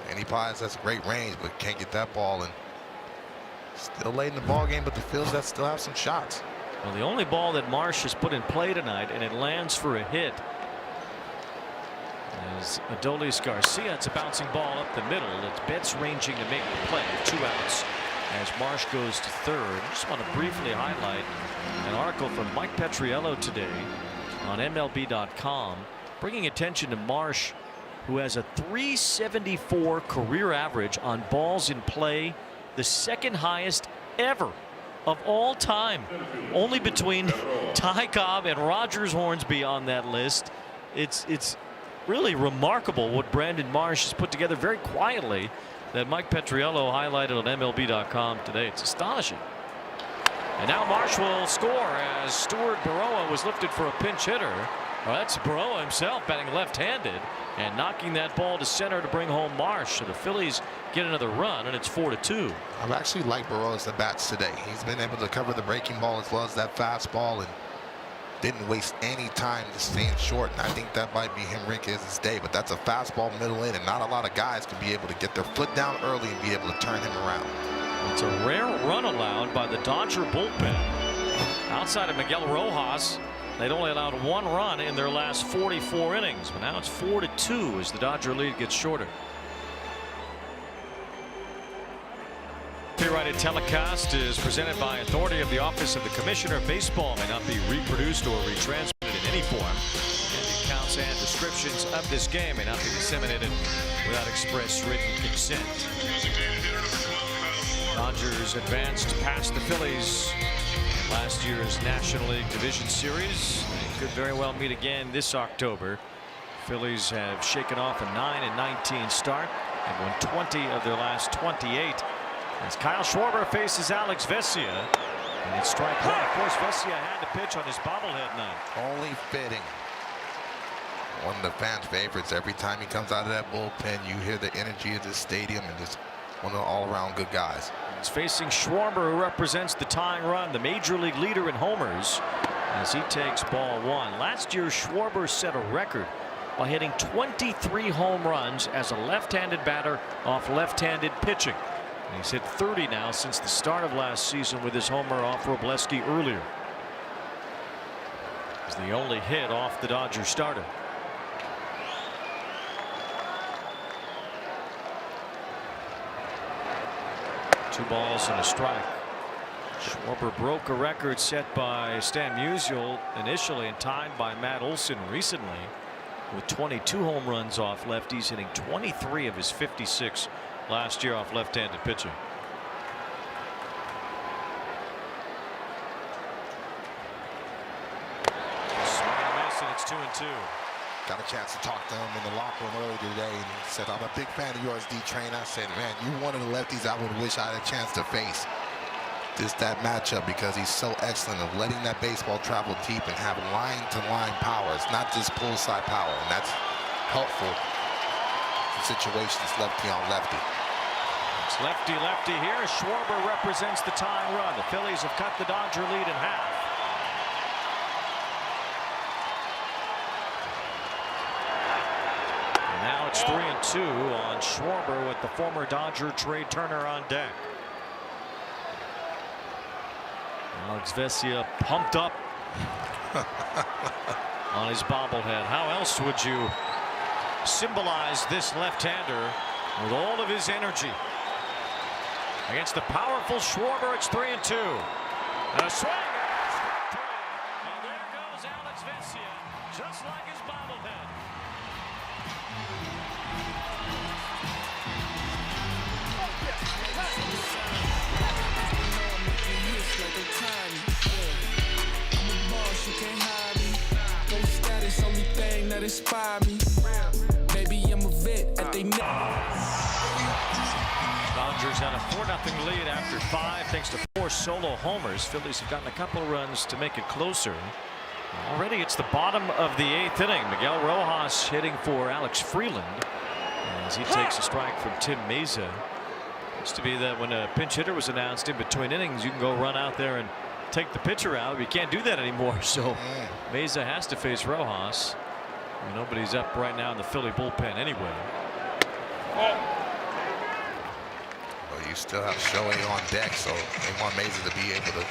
Andy Pages has great range, but can't get that ball, and still late in the ball game. But the Phillies that still have some shots. Well, the only ball that Marsh has put in play tonight, and it lands for a hit, is Adolis Garcia. It's a bouncing ball up the middle. It's Betts ranging to make the play. 2 outs as Marsh goes to third. Just want to briefly highlight an article from Mike Petriello today on MLB.com, bringing attention to Marsh, who has a .374 career average on balls in play, the 2nd highest ever of all time. Only between Ty Cobb and Rogers Hornsby on that list. It's really remarkable what Brandon Marsh has put together very quietly, that Mike Petriello highlighted on MLB.com today. It's astonishing. And now Marsh will score as Stuart Baroa was lifted for a pinch hitter. Well, that's Baroa himself batting left-handed and knocking that ball to center to bring home Marsh. So the Phillies get another run, and it's 4-2. I've actually liked Baroa's at bats today. He's been able to cover the breaking ball as well as that fastball, and didn't waste any time just staying short. And I think that might be Enriquez's day. But that's a fastball middle in, and not a lot of guys can be able to get their foot down early and be able to turn him around. It's a rare run allowed by the Dodger bullpen. Outside of Miguel Rojas, they'd only allowed 1 run in their last 44 innings, but now it's 4-2 as the Dodger lead gets shorter. Copyrighted telecast is presented by authority of the Office of the Commissioner of Baseball. May not be reproduced or retransmitted in any form. And the accounts and descriptions of this game may not be disseminated without express written consent. Dodgers advanced past the Phillies in last year's National League Division Series. They could very well meet again this October. Phillies have shaken off a 9-19 start and won 20 of their last 28. As Kyle Schwarber faces Alex Vesia, and it's strike 1. Of course, Vesia had to pitch on his bobblehead night. Only fitting. one of the fan favorites. Every time he comes out of that bullpen, you hear the energy of the stadium, and just one of the all-around good guys. He's facing Schwarber, who represents the tying run, the major league leader in homers, as he takes ball one. Last year, Schwarber set a record by hitting 23 home runs as a left-handed batter off left-handed pitching. And he's hit 30 now since the start of last season with his homer off Robleski earlier. He's the only hit off the Dodgers starter. Two balls and a strike. Schwarber broke a record set by Stan Musial initially and tied by Matt Olson recently with 22 home runs off lefties, hitting 23 of his 56 last year off left-handed pitching. Swing and a miss, and it's 2-2. Got a chance to talk to him in the locker room earlier today, and he said, I'm a big fan of yours, D-Train. I said, man, you one of the lefties I would wish I had a chance to face. Just that matchup, because he's so excellent of letting that baseball travel deep and have line-to-line power. It's not just pull-side power, and that's helpful in situations lefty on lefty. It's lefty-lefty here. Schwarber represents the tying run. The Phillies have cut the Dodger lead in half. Now it's 3-2 on Schwarber with the former Dodger Trey Turner on deck. Alex Vesia pumped up on his bobblehead. How else would you symbolize this left-hander with all of his energy? Against the powerful Schwarber, it's 3-2. And a swing. And there goes Alex Vesia, just like his bobblehead. That inspire me. Maybe I'm a vet at they Dodgers had a 4-0 lead after 5 thanks to 4 solo homers. Phillies have gotten a couple of runs to make it closer. Already it's the bottom of the 8th inning. Miguel Rojas hitting for Alex Freeland as he takes a strike from Tim Meza. Used to be that when a pinch hitter was announced in between innings, you can go run out there and take the pitcher out. You can't do that anymore, so Meza has to face Rojas. Nobody's up right now in the Philly bullpen anyway. Well, you still have Shohei on deck, so they want Meza to be able to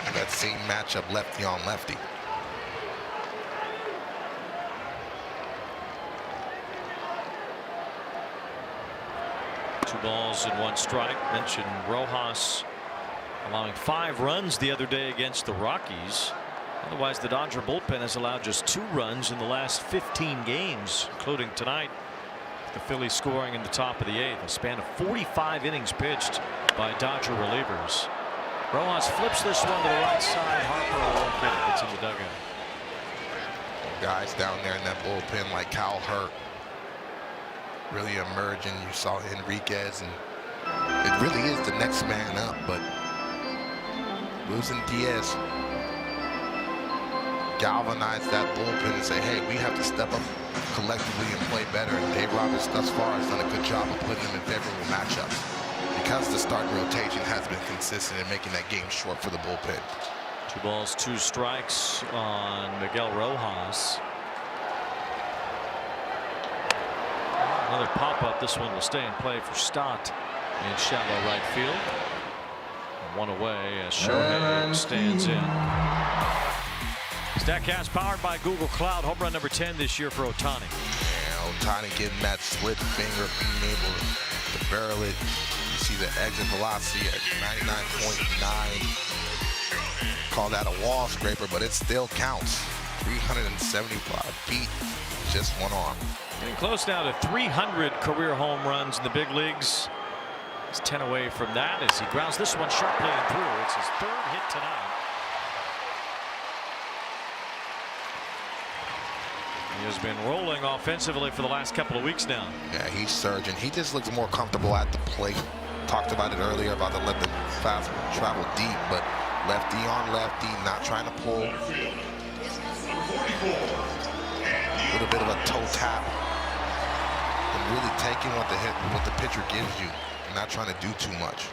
have that same matchup lefty on lefty. Two balls and 1 strike. Mentioned Rojas allowing 5 runs the other day against the Rockies. Otherwise, the Dodger bullpen has allowed just 2 runs in the last 15 games, including tonight. The Phillies scoring in the top of the 8th. A span of 45 innings pitched by Dodger relievers. Rojas flips this one to the right side. Harper won't get it. It's in the dugout. Guys down there in that bullpen like Cal Hurt really emerging. You saw Enriquez, and it really is the next man up, but losing Diaz galvanized that bullpen and say, hey, we have to step up collectively and play better. And Dave Roberts thus far has done a good job of putting them in favorable matchups because the starting rotation has been consistent in making that game short for the bullpen. 2 balls, 2 strikes on Miguel Rojas. Another pop-up. This one will stay in play for Stott in shallow right field. 1 away as Shohei stands in. StatCast powered by Google Cloud. Home run number 10 this year for Ohtani. Yeah, Ohtani getting that split finger, being able to barrel it. You see the exit velocity at 99.9. Call that a wall scraper, but it still counts. 375 feet, just 1 arm. Getting close now to 300 career home runs in the big leagues. He's 10 away from that as he grounds this one sharply and through. It's his 3rd hit tonight. He has been rolling offensively for the last couple of weeks now. Yeah, he's surging. He just looks more comfortable at the plate. Talked about it earlier about the let the fast travel deep, but lefty on lefty, not trying to pull. little bit of a toe tap, and really taking what the pitcher gives you, and not trying to do too much.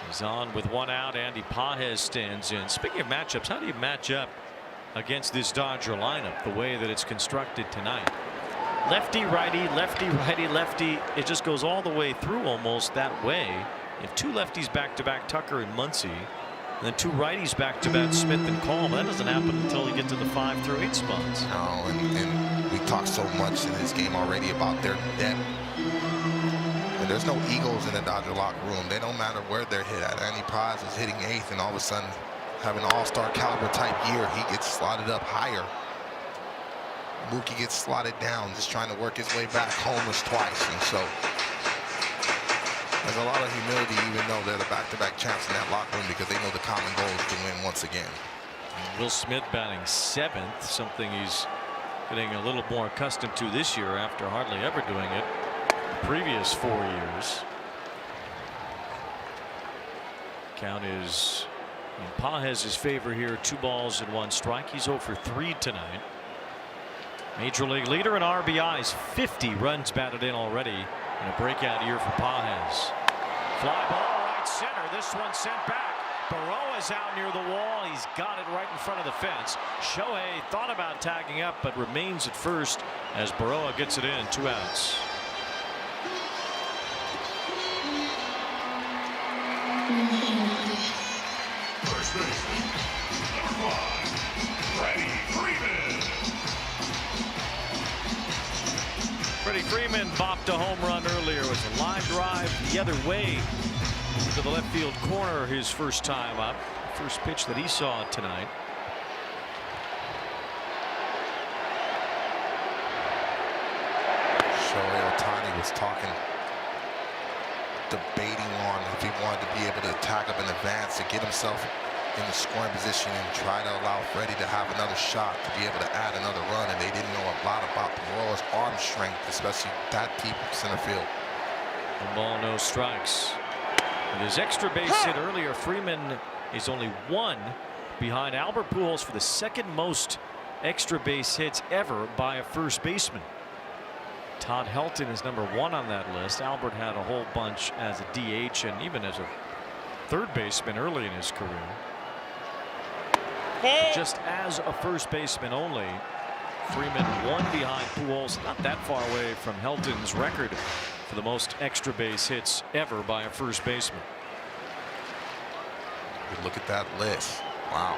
He's on with one out. Andy Pages stands in. Speaking of matchups, how do you match up against this Dodger lineup the way that it's constructed tonight? Lefty, righty, lefty, righty, lefty. It just goes all the way through almost that way. You have two lefties back-to-back, Tucker and Muncy, and then two righties back-to-back, Smith and Cole. That doesn't happen until you get to the 5 through 8 spots. No, and we talked so much in this game already about their depth. And there's no egos in the Dodger locker room. They don't matter where they're hit at. Andy Pages is hitting 8th, and all of a sudden, having an all-star caliber type year, he gets slotted up higher. Mookie gets slotted down, just trying to work his way back, homeless twice. And so there's a lot of humility, even though they're the back-to-back champs in that locker room, because they know the common goal is to win once again. Will Smith batting 7th, something he's getting a little more accustomed to this year after hardly ever doing it the previous 4 years. Count is in Pages' favor here, 2 balls and 1 strike. He's 0 for 3 tonight. Major league leader in RBIs, 50 runs batted in already in a breakout year for Pages. Fly ball right center. This one sent back. Baroa's out near the wall. He's got it right in front of the fence. Shohei thought about tagging up, but remains at first as Baroa gets it in. 2 outs. First baseman, number 5, Freddie Freeman. Freddie Freeman bopped a home run earlier. It was a line drive the other way to the left field corner his first time up. First pitch that he saw tonight. Shohei Ohtani was debating on if he wanted to be able to attack up in advance to get himself in the scoring position and try to allow Freddie to have another shot to be able to add another run, and they didn't know a lot about Baroa's arm strength, especially that deep center field. 1 ball, no strikes. With his extra base hit earlier, Freeman is only 1 behind Albert Pujols for the 2nd most extra base hits ever by a first baseman. Todd Helton is number 1 on that list. Albert had a whole bunch as a DH and even as a 3rd baseman early in his career. Just as a first baseman only, Freeman 1 behind Pujols, not that far away from Helton's record for the most extra base hits ever by a first baseman. Look at that list. Wow.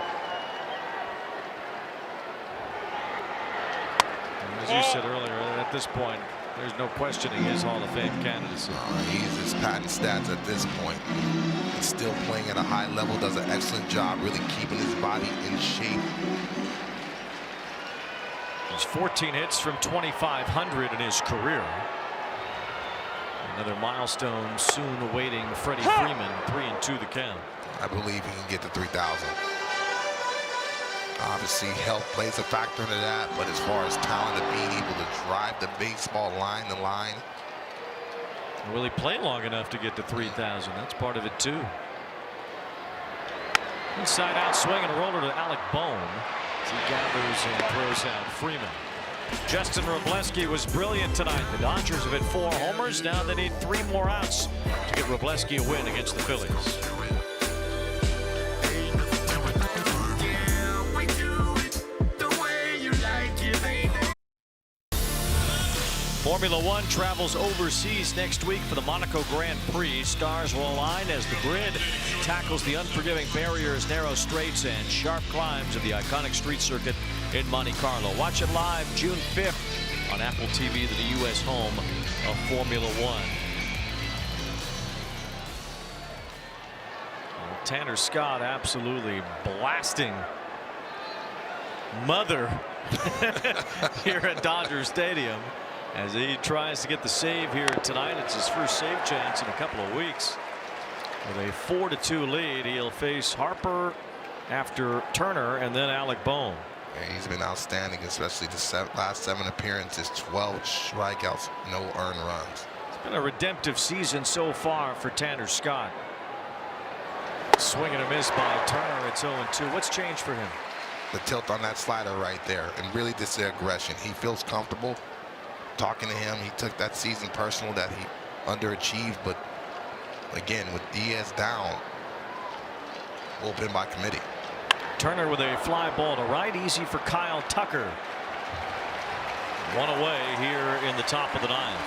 As you said earlier, at this point, there's no questioning his Hall of Fame candidacy. He's his patent stats at this point. He's still playing at a high level, does an excellent job really keeping his body in shape. He's 14 hits from 2,500 in his career. Another milestone soon awaiting Freddie Freeman. 3-2 the count. I believe he can get to 3,000. Obviously, health plays a factor into that, but as far as talent of being able to drive the baseball line to line. Will he play long enough to get to 3,000? That's part of it, too. Inside out swing and a roller to Alec Bohm as he gathers and throws out Freeman. Justin Robleski was brilliant tonight. The Dodgers have hit 4 homers. Now they need 3 more outs to get Robleski a win against the Phillies. Formula One travels overseas next week for the Monaco Grand Prix. Stars will align as the grid tackles the unforgiving barriers, narrow straights, and sharp climbs of the iconic street circuit in Monte Carlo. Watch it live June 5th on Apple TV, the U.S. home of Formula One. Tanner Scott absolutely blasting mother here at Dodger Stadium as he tries to get the save here tonight. It's his first save chance in a couple of weeks. With a 4-2 lead, he'll face Harper after Turner and then Alec Bohm. Yeah, he's been outstanding, especially the last 7 appearances, 12 strikeouts, no earned runs. It's been a redemptive season so far for Tanner Scott. Swing and a miss by Turner. It's 0-2. What's changed for him? the tilt on that slider right there, and really just the aggression. He feels comfortable talking to him. He took that season personal that he underachieved, but again, with Diaz down, bullpen by committee. Turner with a fly ball to right, easy for Kyle Tucker. One away here in the top of the ninth.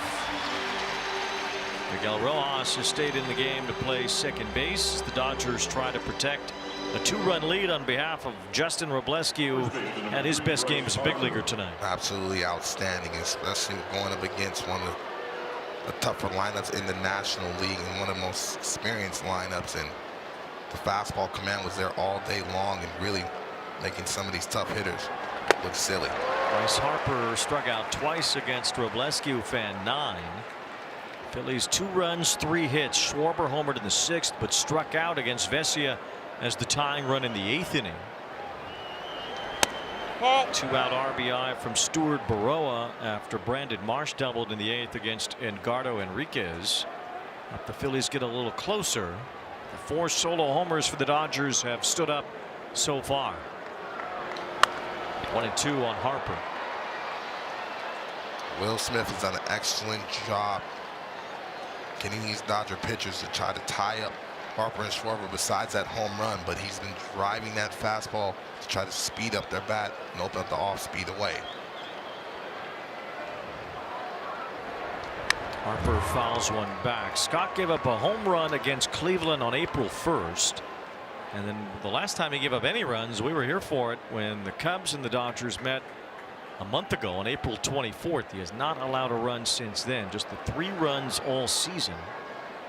Miguel Rojas has stayed in the game to play second base. The Dodgers try to protect a 2-run lead on behalf of Justin Robleski, who had his best game as a big leaguer tonight. Absolutely outstanding, especially going up against one of the tougher lineups in the National League and one of the most experienced lineups. And the fastball command was there all day long and really making some of these tough hitters look silly. Bryce Harper struck out twice against Robleski, who fanned 9. Phillies 2 runs, 3 hits. Schwarber homered in the 6th, but struck out against Vesia as the tying run in the 8th inning. 2-out RBI from Stuart Baroa after Brandon Marsh doubled in the 8th against Edgardo Enriquez. The Phillies get a little closer. The 4 solo homers for the Dodgers have stood up so far. 1-2 on Harper. Will Smith has done an excellent job getting these Dodger pitchers to try to tie up Harper and Schwarber besides that home run, but he's been driving that fastball to try to speed up their bat and open up the off-speed away. Harper fouls one back. Scott gave up a home run against Cleveland on April 1st. And then the last time he gave up any runs, we were here for it when the Cubs and the Dodgers met a month ago on April 24th. He has not allowed a run since then. Just the 3 runs all season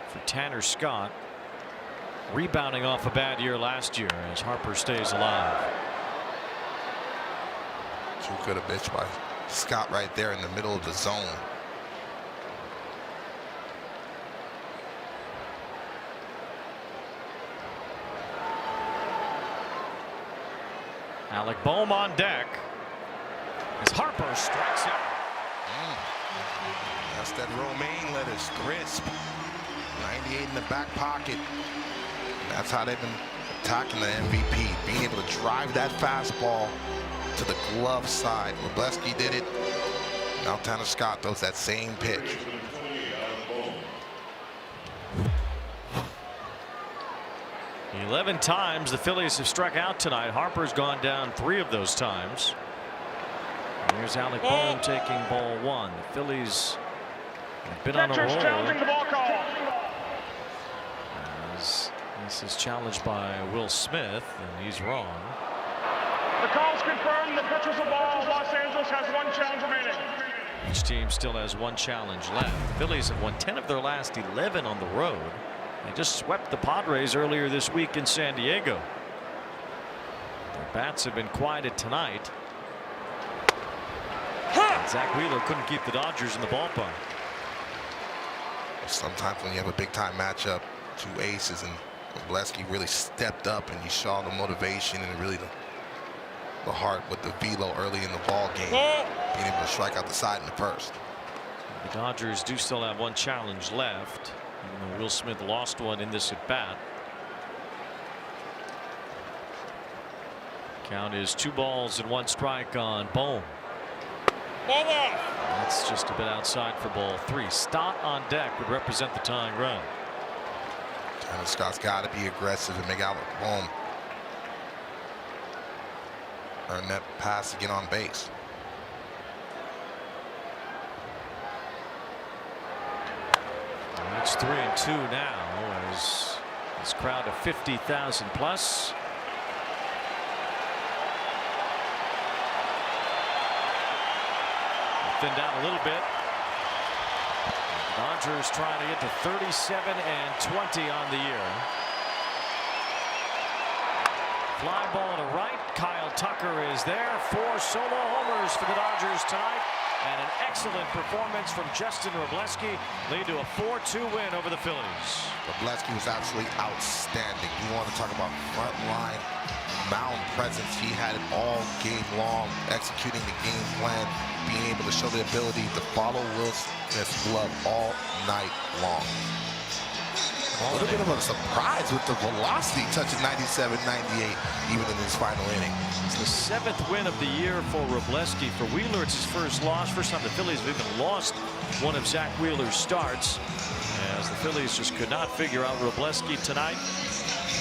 for Tanner Scott, rebounding off a bad year last year as Harper stays alive. Too good a pitch by Scott right there in the middle of the zone. Alec Bohm on deck as Harper strikes out. That's that romaine lettuce, crisp. 98 in the back pocket. That's how they've been attacking the MVP, being able to drive that fastball to the glove side. Robleski did it. Now Tanner Scott throws that same pitch. "11 times the Phillies have struck out tonight. Harper's gone down 3 of those times. And here's Alec Bohm taking ball 1. The Phillies have been on a roll. Challenging the ball call. As this is challenged by Will Smith, and he's wrong. The call's confirmed. The pitch was a ball. Los Angeles has 1 challenge remaining. Each team still has 1 challenge left. The Phillies have won 10 of their last 11 on the road. They just swept the Padres earlier this week in San Diego. Their bats have been quieted tonight. Zach Wheeler couldn't keep the Dodgers in the ballpark. Sometimes when you have a big time matchup, 2 aces, and Robleski really stepped up, and you saw the motivation and really the heart with the velo early in the ball game, being able to strike out the side in the first. The Dodgers do still have 1 challenge left. And Will Smith lost one in this at bat. Count is 2 balls and 1 strike on Bohm. That's just a bit outside for ball 3. Stott on deck would represent the tying run. Tanner Scott's got to be aggressive and make Alec Bohm earn that pass to get on base. It's 3-2 now as this crowd of 50,000 plus. Thinned out a little bit. The Dodgers trying to get to 37-20 on the year. Fly ball to right. Kyle Tucker is there. 4 solo homers for the Dodgers tonight. And an excellent performance from Justin Robleski lead to a 4-2 win over the Phillies. Robleski was absolutely outstanding. You want to talk about front line mound presence. He had it all game long, executing the game plan, being able to show the ability to follow Will Smith's glove all night long. A little bit of a surprise with the velocity touching 97, 98, even in his final inning. It's the 7th win of the year for Wrobleski. For Wheeler, it's his first loss. First time the Phillies have even lost one of Zach Wheeler's starts, as the Phillies just could not figure out Wrobleski tonight.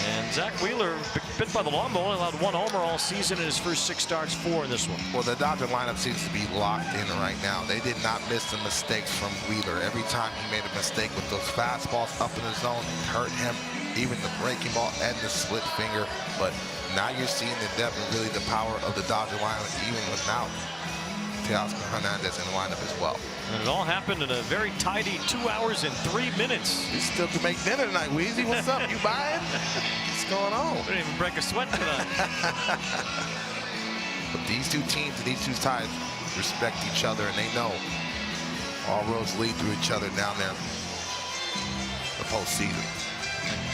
And Zach Wheeler, bit by the long ball, allowed 1 homer all season in his first 6 starts, 4 in this one. Well, the Dodger lineup seems to be locked in right now. They did not miss the mistakes from Wheeler. Every time he made a mistake with those fastballs up in the zone, it hurt him. Even the breaking ball and the split finger. But now you're seeing the depth and really the power of the Dodger lineup, even without Teoscar Hernandez in the lineup as well. And it all happened in a very tidy 2 hours and 3 minutes. You still to make dinner tonight, Weezy. What's up? You buying? What's going on? We didn't even break a sweat tonight. But these two teams and these two sides respect each other, and they know all roads lead through each other down there the postseason.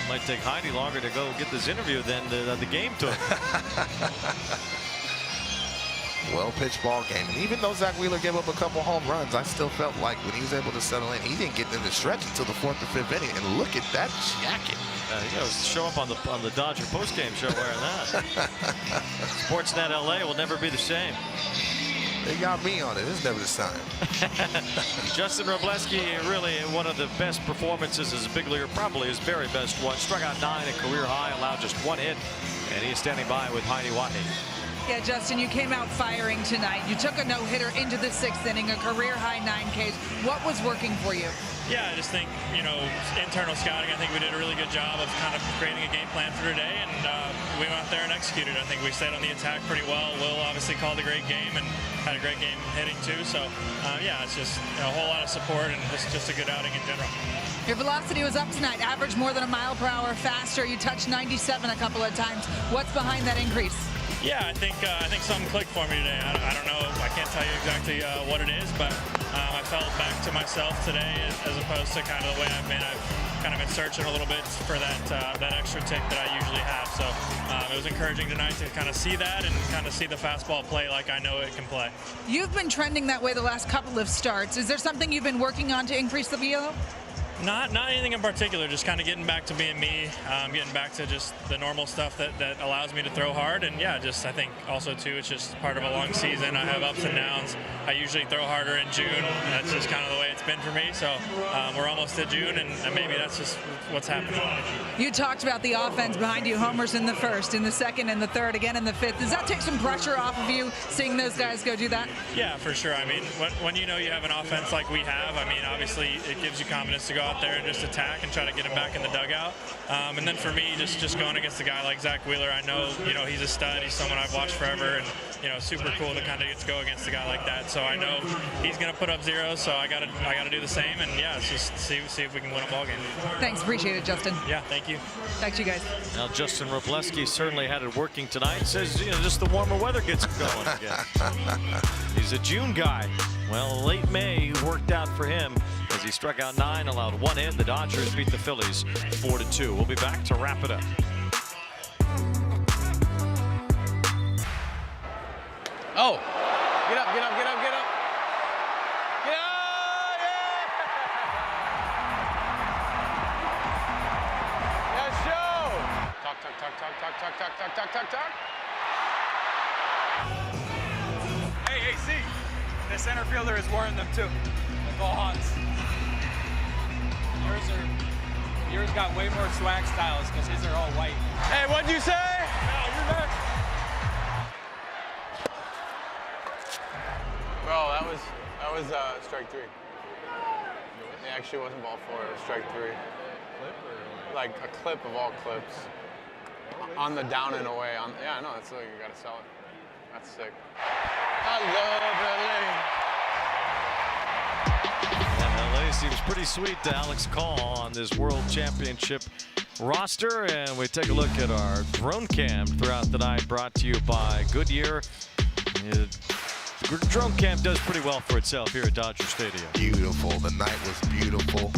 Might take Heidi longer to go get this interview than the game took. Well-pitched ball game. And even though Zach Wheeler gave up a couple home runs, I still felt like when he was able to settle in, he didn't get into the stretch until the 4th or 5th inning. And look at that jacket. You know, show up on the Dodger postgame show wearing that. Sportsnet LA will never be the same. They got me on it. It's never the same. Justin Wrobleski, really one of the best performances as a big leaguer, probably his very best one. Struck out 9, a career high, allowed just 1 hit, and he is standing by with Heidi Watney. Yeah, Justin, you came out firing tonight. You took a no-hitter into the 6th inning, a career-high 9 Ks. What was working for you? Yeah, I just think, you know, internal scouting, I think we did a really good job of kind of creating a game plan for today, and we went out there and executed. I think we stayed on the attack pretty well. Will obviously called a great game and had a great game hitting too. So, yeah, it's just a whole lot of support and just a good outing in general. Your velocity was up tonight, averaged more than a mile per hour faster. You touched 97 a couple of times. What's behind that increase? Yeah, I think something clicked for me today. I don't know. I can't tell you exactly what it is, but I felt back to myself today as opposed to kind of the way I've been. I've kind of been searching a little bit for that extra tick that I usually have. So it was encouraging tonight to kind of see that and kind of see the fastball play like I know it can play. You've been trending that way the last couple of starts. Is there something you've been working on to increase the velo? Not anything in particular, just kind of getting back to being me, getting back to just the normal stuff that allows me to throw hard. And yeah, just I think also too, it's just part of a long season. I have ups and downs. I usually throw harder in June. That's just kind of the way it's been for me. So we're almost to June, and maybe that's just what's happening. You talked about the offense behind you, homers in the 1st, in the 2nd, and the 3rd, again in the 5th. Does that take some pressure off of you, seeing those guys go do that? Yeah, for sure. I mean, when you know you have an offense like we have, I mean, obviously it gives you confidence to go out there and just attack and try to get him back in the dugout. And then for me, just going against a guy like Zach Wheeler, I know, you know, he's a stud. He's someone I've watched forever, and, you know, super cool to kind of get to go against a guy like that. So I know he's going to put up zeros, so I gotta do the same, and yeah, it's just see if we can win a ball game. Thanks, appreciate it, Justin. Yeah, thank you. Back to you guys. Now Justin Wrobleski certainly had it working tonight. Says, you know, just the warmer weather gets him going again. He's a June guy. Well, late May worked out for him as he struck out 9, allowed 1 hit. The Dodgers beat the Phillies 4-2. We'll be back to wrap it up. Oh, get up, get up, get up, get up. Get up, yeah! Yes, show! Talk, talk, talk, talk, talk, talk, talk, talk, talk, talk, talk. Hey, see, the center fielder is wearing them too. Like all Hans. Yours got way more swag styles because his are all white. Hey, what'd you say? No, you're next. Bro, that was strike 3. It actually wasn't ball 4, it was strike 3. Clip or like a clip of all clips. On the down and away. Yeah, no, that's like you gotta sell it. That's sick. I love LA seems pretty sweet to Alex Call on this World Championship roster, and we take a look at our drone cam throughout the night, brought to you by Goodyear. The drone cam does pretty well for itself here at Dodger Stadium. Beautiful. The night was beautiful.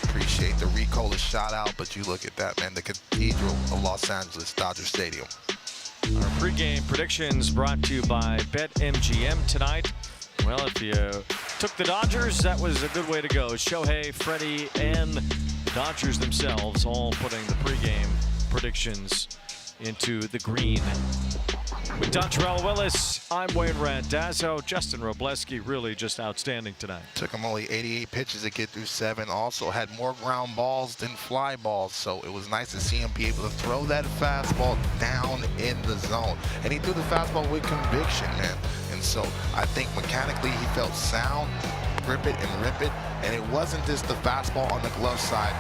Appreciate the Ricola shout out, but you look at that, man, the Cathedral of Los Angeles, Dodger Stadium. Our pregame predictions brought to you by BetMGM tonight. Well, if you took the Dodgers, that was a good way to go. Shohei, Freddie, and The Dodgers themselves all putting the pregame predictions into the green. With Dontrell Willis, I'm Wayne Randazzo. Justin Robleski really just outstanding tonight. Took him only 88 pitches to get through 7. Also had more ground balls than fly balls, so it was nice to see him be able to throw that fastball down in the zone. And he threw the fastball with conviction, man. And so I think mechanically he felt sound, grip it and rip it. And it wasn't just the fastball on the glove side.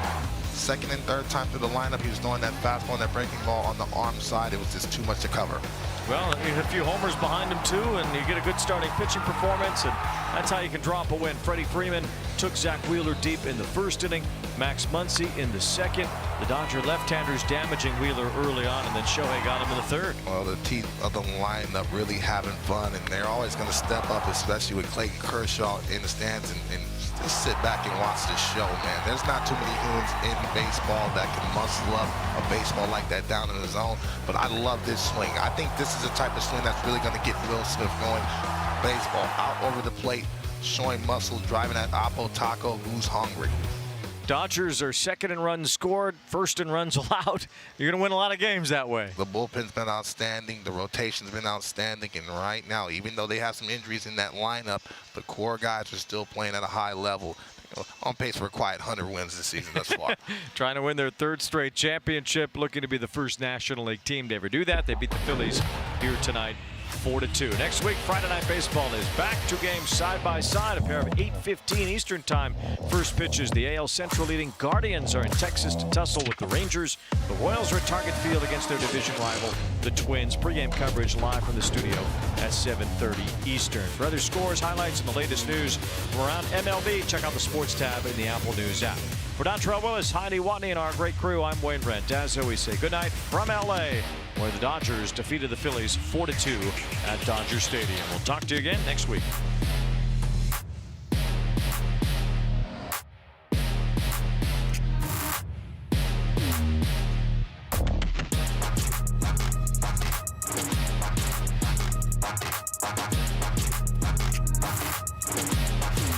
Second and third time through the lineup, he was throwing that fastball and that breaking ball on the arm side. It was just too much to cover. Well, you had a few homers behind him, too, and you get a good starting pitching performance, and that's how you can drop a win. Freddie Freeman took Zach Wheeler deep in the first inning, Max Muncy in the second. The Dodger left-handers damaging Wheeler early on, and then Shohei got him in the third. Well, the teeth of the lineup really having fun, and they're always going to step up, especially with Clayton Kershaw in the stands, and just sit back and watch this show, man. There's not too many humans in baseball that can muscle up a baseball like that down in the zone, but I love this swing. I think this is the type of swing that's really going to get Will Smith going. Baseball out over the plate, showing muscle, driving that Oppo Taco, who's hungry. Dodgers are second in runs scored, first in runs allowed. You're going to win a lot of games that way. The bullpen's been outstanding. The rotation's been outstanding. And right now, even though they have some injuries in that lineup, the core guys are still playing at a high level. On pace for a quiet 100 wins this season thus far. Trying to win their third straight championship, looking to be the first National League team to ever do that. They beat the Phillies here tonight 4-2. Next week, Friday Night Baseball is back. 2 games side by side, a pair of 8:15 Eastern time. First pitches, the AL Central leading Guardians are in Texas to tussle with the Rangers. The Royals are at Target Field against their division rival, the Twins. Pre-game coverage live from the studio at 7:30 Eastern. For other scores, highlights, and the latest news from around MLB, check out the Sports tab in the Apple News app. For Dontrell Willis, Heidi Watney, and our great crew, I'm Wayne Randazzo. We say goodnight from L.A., where the Dodgers defeated the Phillies 4-2 at Dodger Stadium. We'll talk to you again next week.